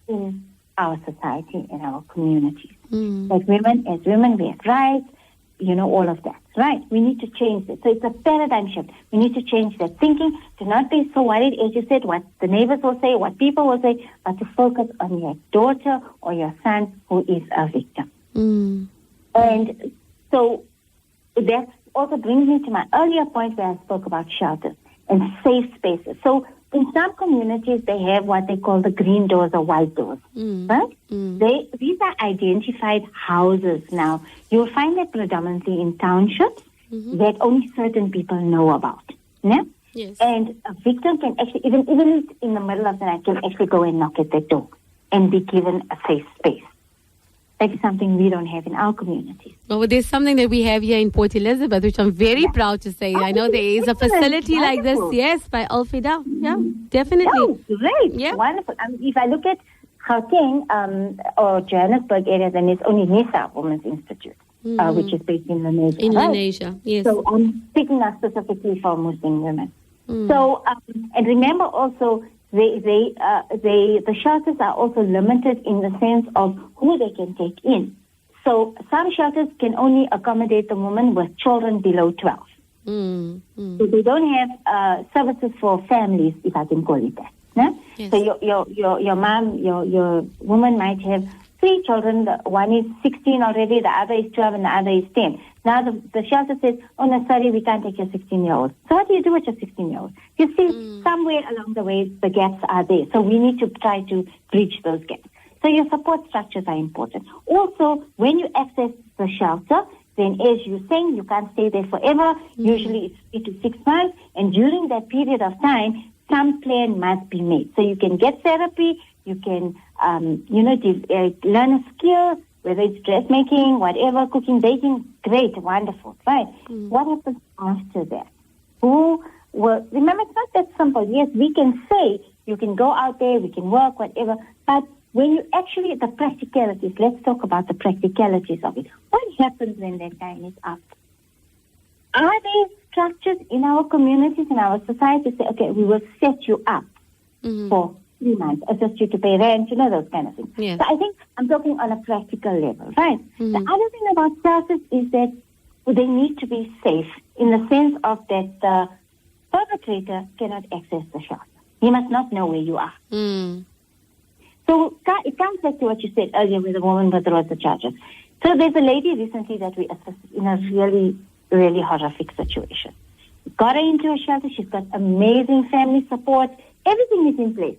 Speaker 4: in our society, in our communities. Like as women, we have rights, all of that, right? We need to change it. So it's a paradigm shift. We need to change that thinking, to not be so worried, as you said, what the neighbors will say, what people will say, but to focus on your daughter or your son who is a victim. And so that also brings me to my earlier point where I spoke about shelters and safe spaces. So in some communities, they have what they call the green doors or white doors, right? These are identified houses now. You'll find that predominantly in townships that only certain people know about. Yeah?
Speaker 1: Yes.
Speaker 4: And a victim can actually, even in the middle of the night, can actually go and knock at that door and be given a safe space. That is something we don't have in our communities.
Speaker 1: Well, there's something that we have here in Port Elizabeth, which I'm very proud to say. I know there is a facility like this, yes, by Al Fida. Yeah, definitely.
Speaker 4: Oh, great.
Speaker 1: Yeah.
Speaker 4: Wonderful. If I look at Gauteng or Johannesburg area, then it's only NISA Women's Institute, which is based in Lenasia.
Speaker 1: In Lenasia, yes.
Speaker 4: So I'm speaking now specifically for Muslim women. So, and remember also, the shelters are also limited in the sense of who they can take in. So some shelters can only accommodate the women with children below 12. So they don't have services for families, if I can call it that. No?
Speaker 1: Yes.
Speaker 4: So your mom, your woman might have 3 children. One is 16 already, the other is 12, and the other is 10. Now the shelter says, oh, no, sorry, we can't take your 16-year-old. So what do you do with your 16-year-old? You see, somewhere along the way, the gaps are there. So we need to try to bridge those gaps. So your support structures are important. Also, when you access the shelter, then as you're saying, you can't stay there forever. Usually it's 3 to 6 months. And during that period of time, some plan must be made. So you can get therapy, you can, learn a skill, whether it's dressmaking, whatever, cooking, baking, great, wonderful, right? What happens after that? Remember, it's not that simple. Yes, we can say you can go out there, we can work, whatever, but when you actually, the practicalities, let's talk about the practicalities of it. What happens when that time is up? Are there structures in our communities, in our society, to say, okay, we will set you up for 3 months, assist you to pay rent, those kind of things.
Speaker 1: Yeah.
Speaker 4: So I think I'm talking on a practical level, right? The other thing about shelters is that they need to be safe in the sense of that the perpetrator cannot access the shelter. He must not know where you are. So it comes back to what you said earlier with the woman with the charges. So there's a lady recently that we assisted in a really, really horrific situation. Got her into a shelter. She's got amazing family support. Everything is in place.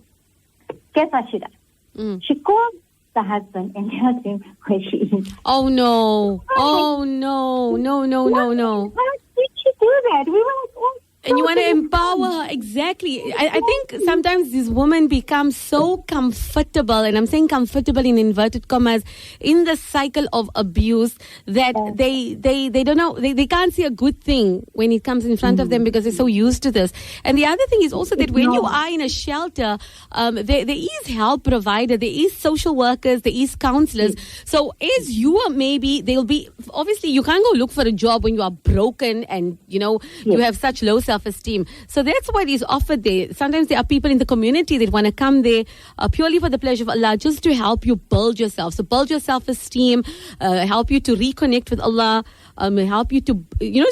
Speaker 4: Guess what she does? She calls the husband and tells him where she is.
Speaker 1: Oh, no. Oh, no. No.
Speaker 4: Why did she do that? We were like, oh.
Speaker 1: And you want to empower her. Exactly. I think sometimes these women become so comfortable, and I'm saying comfortable in inverted commas, in the cycle of abuse that they don't know, they can't see a good thing when it comes in front of them because they're so used to this. And the other thing is also that when you are in a shelter, there is help provided, there is social workers, there is counselors. So as you are, maybe they'll be, obviously you can't go look for a job when you are broken and, you have such low self-esteem. So that's what is offered there. Sometimes there are people in the community that want to come there purely for the pleasure of Allah, just to help you build yourself. So build your self-esteem, help you to reconnect with Allah, help you to,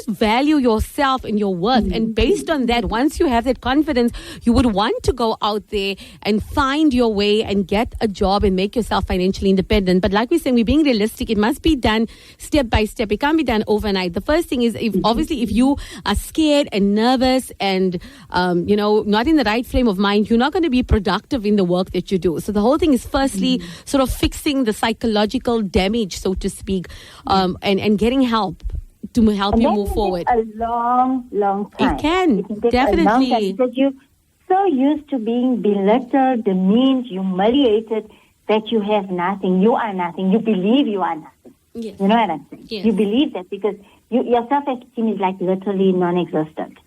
Speaker 1: value yourself and your worth. And based on that, once you have that confidence, you would want to go out there and find your way and get a job and make yourself financially independent. But like we're saying, we're being realistic. It must be done step by step. It can't be done overnight. The first thing is, if you are scared and nervous and, not in the right frame of mind, you're not going to be productive in the work that you do. So the whole thing is firstly sort of fixing the psychological damage, so to speak, and getting help to help you move forward.
Speaker 4: A long, long time.
Speaker 1: It can
Speaker 4: take
Speaker 1: definitely.
Speaker 4: A long time because you're so used to being belittled, demeaned, humiliated that you have nothing. You are nothing. You believe you are nothing.
Speaker 1: Yes.
Speaker 4: You know what I'm saying?
Speaker 1: Yes.
Speaker 4: You believe that because your self-esteem is like literally non-existent.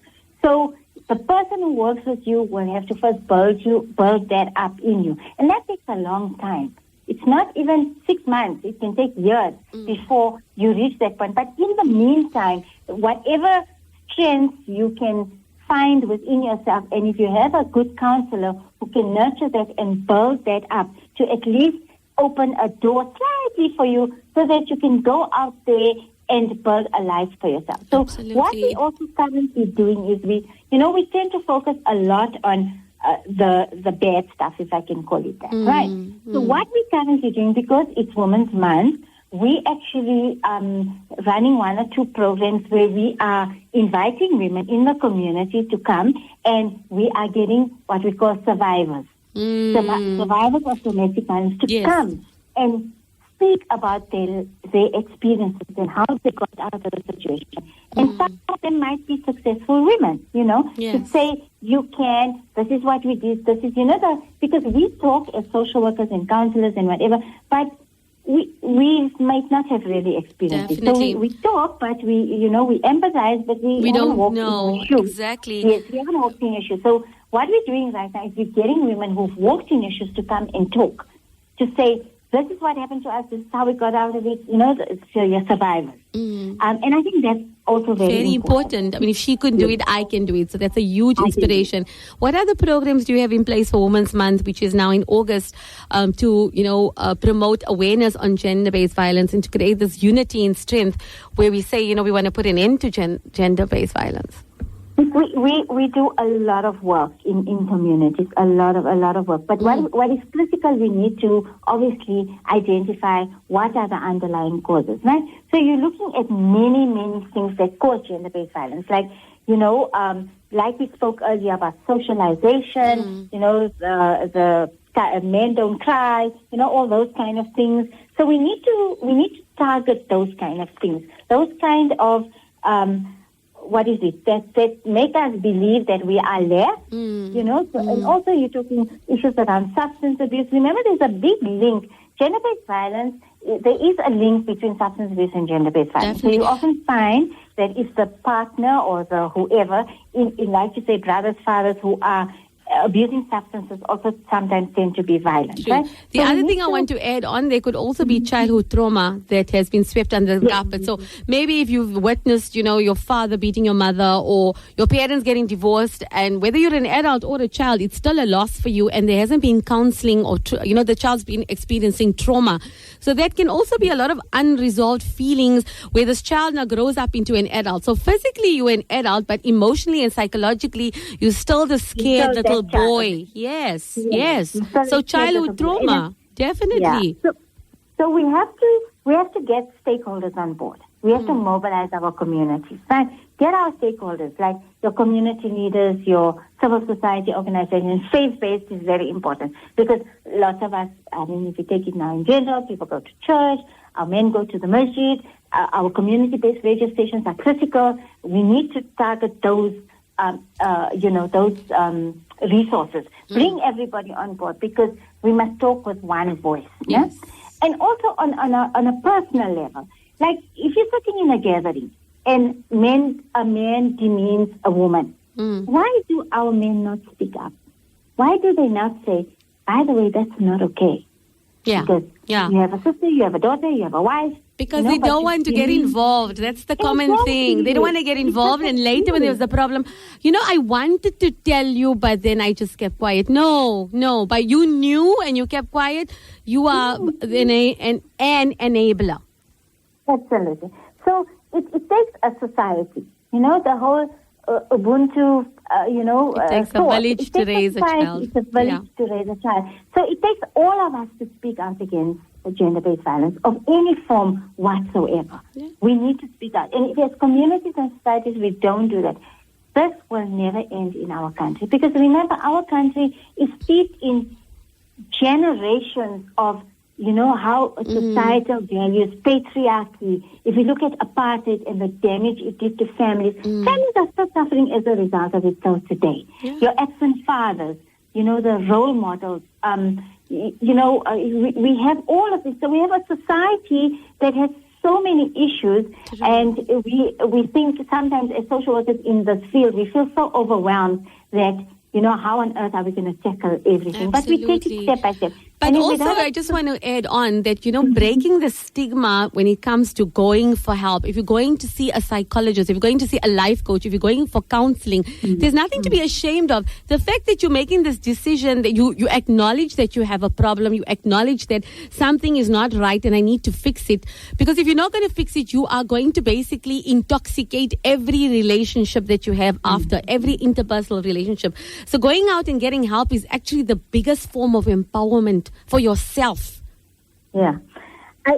Speaker 4: So the person who works with you will have to first build that up in you. And that takes a long time. It's not even 6 months. It can take years before you reach that point. But in the meantime, whatever strength you can find within yourself, and if you have a good counselor who can nurture that and build that up to at least open a door slightly for you so that you can go out there and build a life for yourself. So what we also currently doing is we tend to focus a lot on the bad stuff, if I can call it that, right? So what we're currently doing, because it's Women's Month, we actually running 1 or 2 programs where we are inviting women in the community to come, and we are getting what we call survivors. Survivors of domestic violence to come and speak about their experiences and how they got out of the situation. And some of them might be successful women, to say, you can, this is what we did, this is, because we talk as social workers and counselors and whatever, but we might not have really experienced it. So we talk, but we empathize, but we
Speaker 1: don't know. Exactly.
Speaker 4: Yes, we haven't walked in issues. So what we're doing right now is we're getting women who've walked in issues to come and talk, to say, this is what happened to us, this is how we got out of it, so you're survivors. And I think that's also very
Speaker 1: important. I mean, if she couldn't do it, I can do it. So that's a huge inspiration. What other programs do you have in place for Women's Month, which is now in August, to, promote awareness on gender-based violence and to create this unity and strength where we say, we want to put an end to gender-based violence?
Speaker 4: We do a lot of work in communities, a lot of work. But what is critical, we need to obviously identify what are the underlying causes, right? So you're looking at many things that cause gender-based violence, like like we spoke earlier about socialization, the men don't cry, all those kind of things. So we need to target those kind of things, those kind of that make us believe that we are less, and also you're talking issues around substance abuse. Remember, there's a big link. Gender-based violence, there is a link between substance abuse and gender-based violence.
Speaker 1: Definitely.
Speaker 4: So you often find that if the partner or the whoever, in like you say, brothers, fathers who are abusing substances also sometimes tend to be violent.
Speaker 1: True.
Speaker 4: Right?
Speaker 1: The other thing I want to add on, there could also be childhood trauma that has been swept under the carpet. So maybe if you've witnessed, your father beating your mother or your parents getting divorced, and whether you're an adult or a child, it's still a loss for you, and there hasn't been counseling or, the child's been experiencing trauma. So that can also be a lot of unresolved feelings where this child now grows up into an adult. So physically you're an adult, but emotionally and psychologically you're still the scared little boy. Yes. So childhood trauma, definitely.
Speaker 4: Yeah. So we have to get stakeholders on board. We have to mobilize our communities, right? Get our stakeholders, like your community leaders, your civil society organizations. Faith-based is very important because lots of us, if you take it now in general, people go to church, our men go to the masjid, our community-based radio stations are critical. We need to target those resources. Bring everybody on board because we must talk with one voice.
Speaker 1: Yes.
Speaker 4: Yeah? And also on a personal level, like if you're sitting in a gathering and a man demeans a woman, why do our men not speak up? Why do they not say, by the way, that's not okay?
Speaker 1: Yeah.
Speaker 4: Because you have a sister, you have a daughter, you have a wife.
Speaker 1: Because they don't want to get involved. That's the common thing. They don't want to get involved. And later when there was a problem, I wanted to tell you, but then I just kept quiet. No. But you knew and you kept quiet. You are an enabler.
Speaker 4: Absolutely. So it takes a society. The whole Ubuntu,
Speaker 1: it takes a village to raise a child.
Speaker 4: It's a village to raise a child. So it takes all of us to speak out against gender-based violence of any form whatsoever. Yeah. We need to speak out. And if as communities and societies we don't do that, this will never end in our country. Because remember, our country is steeped in generations of how societal values, patriarchy. If you look at apartheid and the damage it did to families, families are still suffering as a result of it till today. Yeah. Your absent fathers, the role models, we have all of this. So we have a society that has so many issues, and we think sometimes as social workers in this field, we feel so overwhelmed that, how on earth are we going to tackle everything?
Speaker 1: Absolutely.
Speaker 4: But we take it step by step.
Speaker 1: But also, I just want to add on that, breaking the stigma when it comes to going for help. If you're going to see a psychologist, if you're going to see a life coach, if you're going for counseling, there's nothing to be ashamed of. The fact that you're making this decision, that you acknowledge that you have a problem, you acknowledge that something is not right and I need to fix it. Because if you're not going to fix it, you are going to basically intoxicate every relationship that you have after, every interpersonal relationship. So going out and getting help is actually the biggest form of empowerment for yourself.
Speaker 4: Yeah. I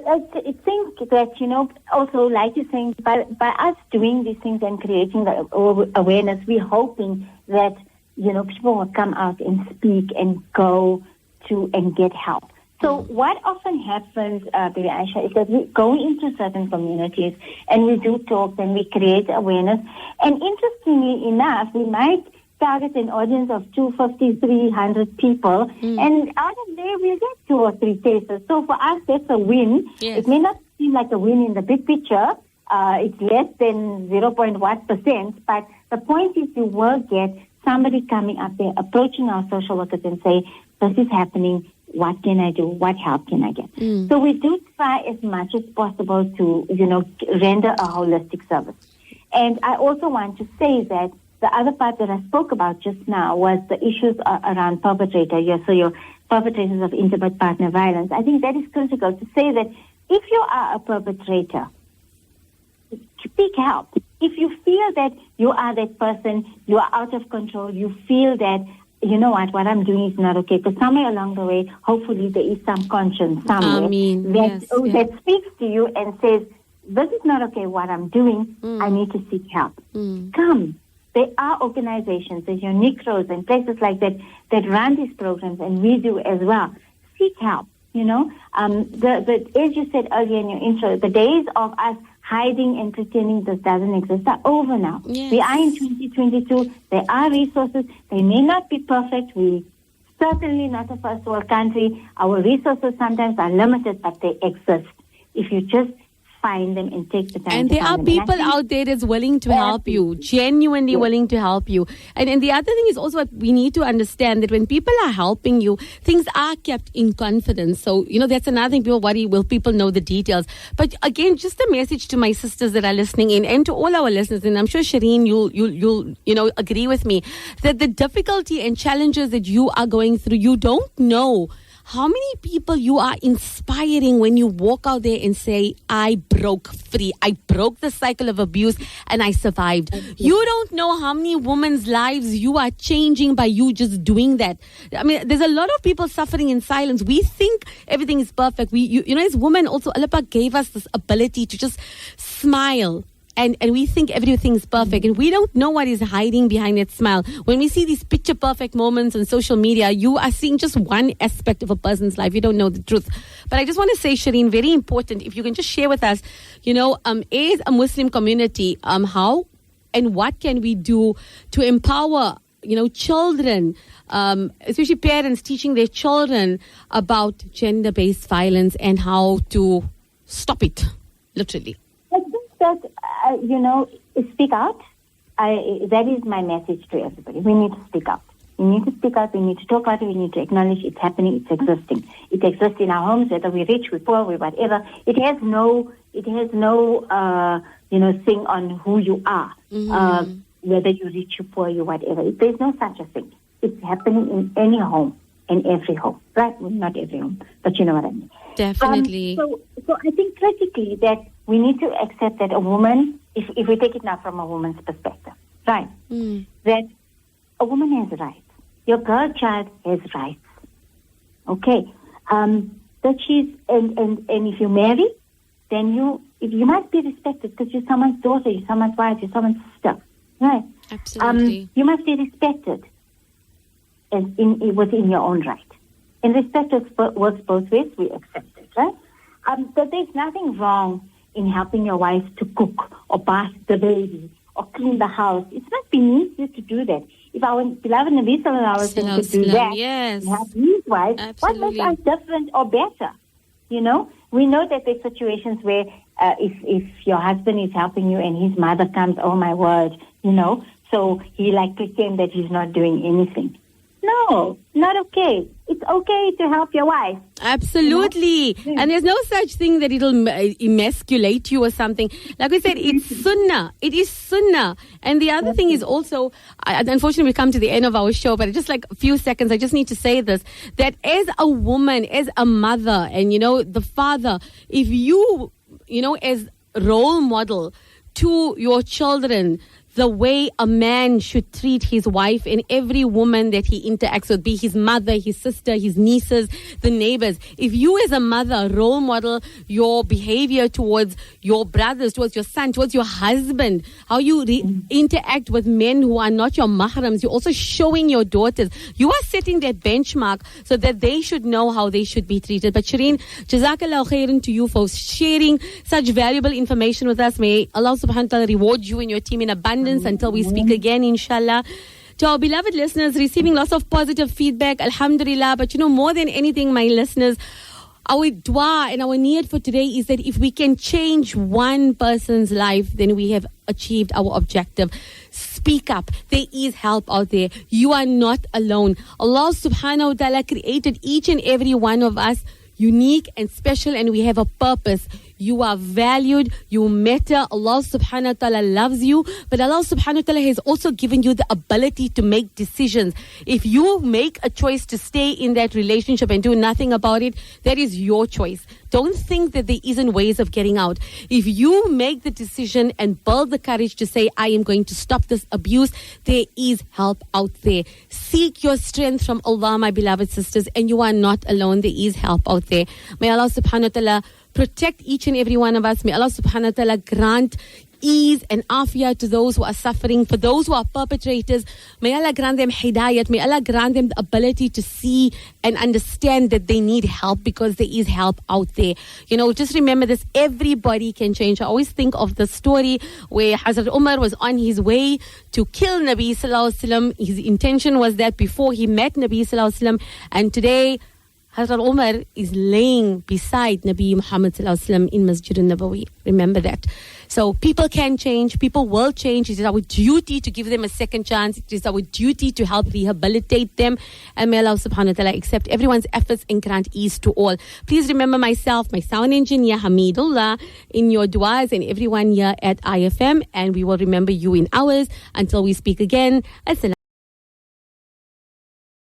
Speaker 4: think that, also like you're saying, by us doing these things and creating the awareness, we're hoping that, people will come out and speak and go to and get help. So what often happens, Baby Aisha, is that we go into certain communities and we do talk and we create awareness. And interestingly enough, we might target an audience of 250, 300 people, and out of there we'll get 2 or 3 cases. So for us, that's a win.
Speaker 1: Yes.
Speaker 4: It may not seem like a win in the big picture. It's less than 0.1%, but the point is you will get somebody coming up there, approaching our social workers and say, this is happening, what can I do? What help can I get? So we do try as much as possible to, render a holistic service. And I also want to say that the other part that I spoke about just now was the issues around perpetrator. So your perpetrators of intimate partner violence. I think that is critical to say that if you are a perpetrator, seek help. if you feel that you are that person, you are out of control, you feel that, you know what I'm doing is not okay, because somewhere along the way, hopefully there is some conscience somewhere that speaks to you and says, this is not okay what I'm doing, I need to seek help. Come. There are organizations, there's your NICROs and places like that that run these programs, and we do as well. Seek help, you know. As you said earlier in your intro, the days of us hiding and pretending this doesn't exist are over now.
Speaker 1: Yes.
Speaker 4: We are in 2022. There are resources. They may not be perfect. We certainly not a first world country. Our resources sometimes are limited, but they exist. If you just find them and take the time.
Speaker 1: And there are people out there that's willing to help you, genuinely willing to help you. And the other thing is also what we need to understand, that when people are helping you, things are kept in confidence. So, you know, that's another thing. People worry, will people know the details? But again, just a message to my sisters that are listening in, and to all our listeners, and I'm sure Shireen, you'll agree with me, that the difficulty and challenges that you are going through, you don't know how many people you are inspiring when you walk out there and say, I broke free. I broke the cycle of abuse and I survived. You don't know how many women's lives you are changing by you just doing that. I mean, there's a lot of people suffering in silence. We think everything is perfect. You know, as women also, Allah gave us this ability to just smile. And we think everything's perfect, and we don't know what is hiding behind that smile. When we see these picture perfect moments on social media, you are seeing just one aspect of a person's life. You don't know the truth. But I just want to say, Shireen, very important, if you can just share with us, you know, as a Muslim community, how and what can we do to empower, you know, children, especially parents teaching their children about gender-based violence and how to stop it, literally.
Speaker 4: I think that, you know, speak out. That is my message to everybody. We need to speak out. We need to speak out. We need to talk about it. We need to acknowledge it's happening. It's existing. It exists in our homes, whether we're rich, we're poor, we're whatever. It has no, you know, thing on who you are, whether you're rich, you're poor, you're whatever. There's no such a thing. It's happening in any home, in every home, right? Well, not every home, but you know what I mean.
Speaker 1: Definitely.
Speaker 4: So I think critically that we need to accept that a woman, if we take it now from a woman's perspective, right, that a woman has rights. Your girl child has rights. Okay. That she's, and if you marry, then you must be respected because you're someone's daughter, you're someone's wife, you're someone's sister, right?
Speaker 1: Absolutely.
Speaker 4: You must be respected within your own right. And respect works both ways. We accept it, right? But there's nothing wrong in helping your wife to cook or bath the baby or clean the house. It's not beneath you to do that. If our beloved Nabi Sallallahu Alaihi Wasallam could do that,
Speaker 1: yes,
Speaker 4: and help his wife, what makes us different or better? You know, we know that there's situations where if your husband is helping you and his mother comes, oh my word, you know, so he like pretend that he's not doing anything. No, not okay. It's okay to help your wife.
Speaker 1: Absolutely. You know? And there's no such thing that it'll emasculate you or something. Like we said, it's sunnah. It is sunnah. And the other thing is also, unfortunately we come to the end of our show, but just like a few seconds, I just need to say this, that as a woman, as a mother, and, you know, the father, if you know, as role model to your children, the way a man should treat his wife and every woman that he interacts with, be his mother, his sister, his nieces, the neighbors. If you as a mother role model your behavior towards your brothers, towards your son, towards your husband, how you interact with men who are not your mahrams, you're also showing your daughters. You are setting that benchmark so that they should know how they should be treated. But Shireen, Jazakallah khairan to you for sharing such valuable information with us. May Allah subhanahu wa ta'ala reward you and your team in abundance until we speak again, inshallah. To our beloved listeners, receiving lots of positive feedback, alhamdulillah. But you know, more than anything, my listeners, our dua and our need for today is that if we can change one person's life, then we have achieved our objective. Speak up. There is help out there. You are not alone. Allah subhanahu wa ta'ala created each and every one of us unique and special, and we have a purpose. You are valued. You matter. Allah subhanahu wa ta'ala loves you. But Allah subhanahu wa ta'ala has also given you the ability to make decisions. If you make a choice to stay in that relationship and do nothing about it, that is your choice. Don't think that there isn't ways of getting out. If you make the decision and build the courage to say, I am going to stop this abuse, there is help out there. Seek your strength from Allah, my beloved sisters, and you are not alone. There is help out there. May Allah subhanahu wa ta'ala protect each and every one of us. May Allah subhanahu wa ta'ala grant ease and afiyah to those who are suffering. For those who are perpetrators, may Allah grant them hidayat. May Allah grant them the ability to see and understand that they need help, because there is help out there. You know, just remember this, everybody can change. I always think of the story where Hazrat Umar was on his way to kill Nabi Sallallahu Alaihi Wasallam. His intention was that before he met Nabi Sallallahu Alaihi Wasallam, and today Hazrat Umar is laying beside Nabi Muhammad Sallallahu Alaihi Wasallam in Masjid al-Nabawi. Remember that. So people can change, people will change. It is our duty to give them a second chance. It is our duty to help rehabilitate them. And may Allah subhanahu wa ta'ala accept everyone's efforts and grant ease to all. Please remember myself, my sound engineer Hamidullah, in your du'as, and everyone here at IFM. And we will remember you in ours. Until we speak again. As-salam.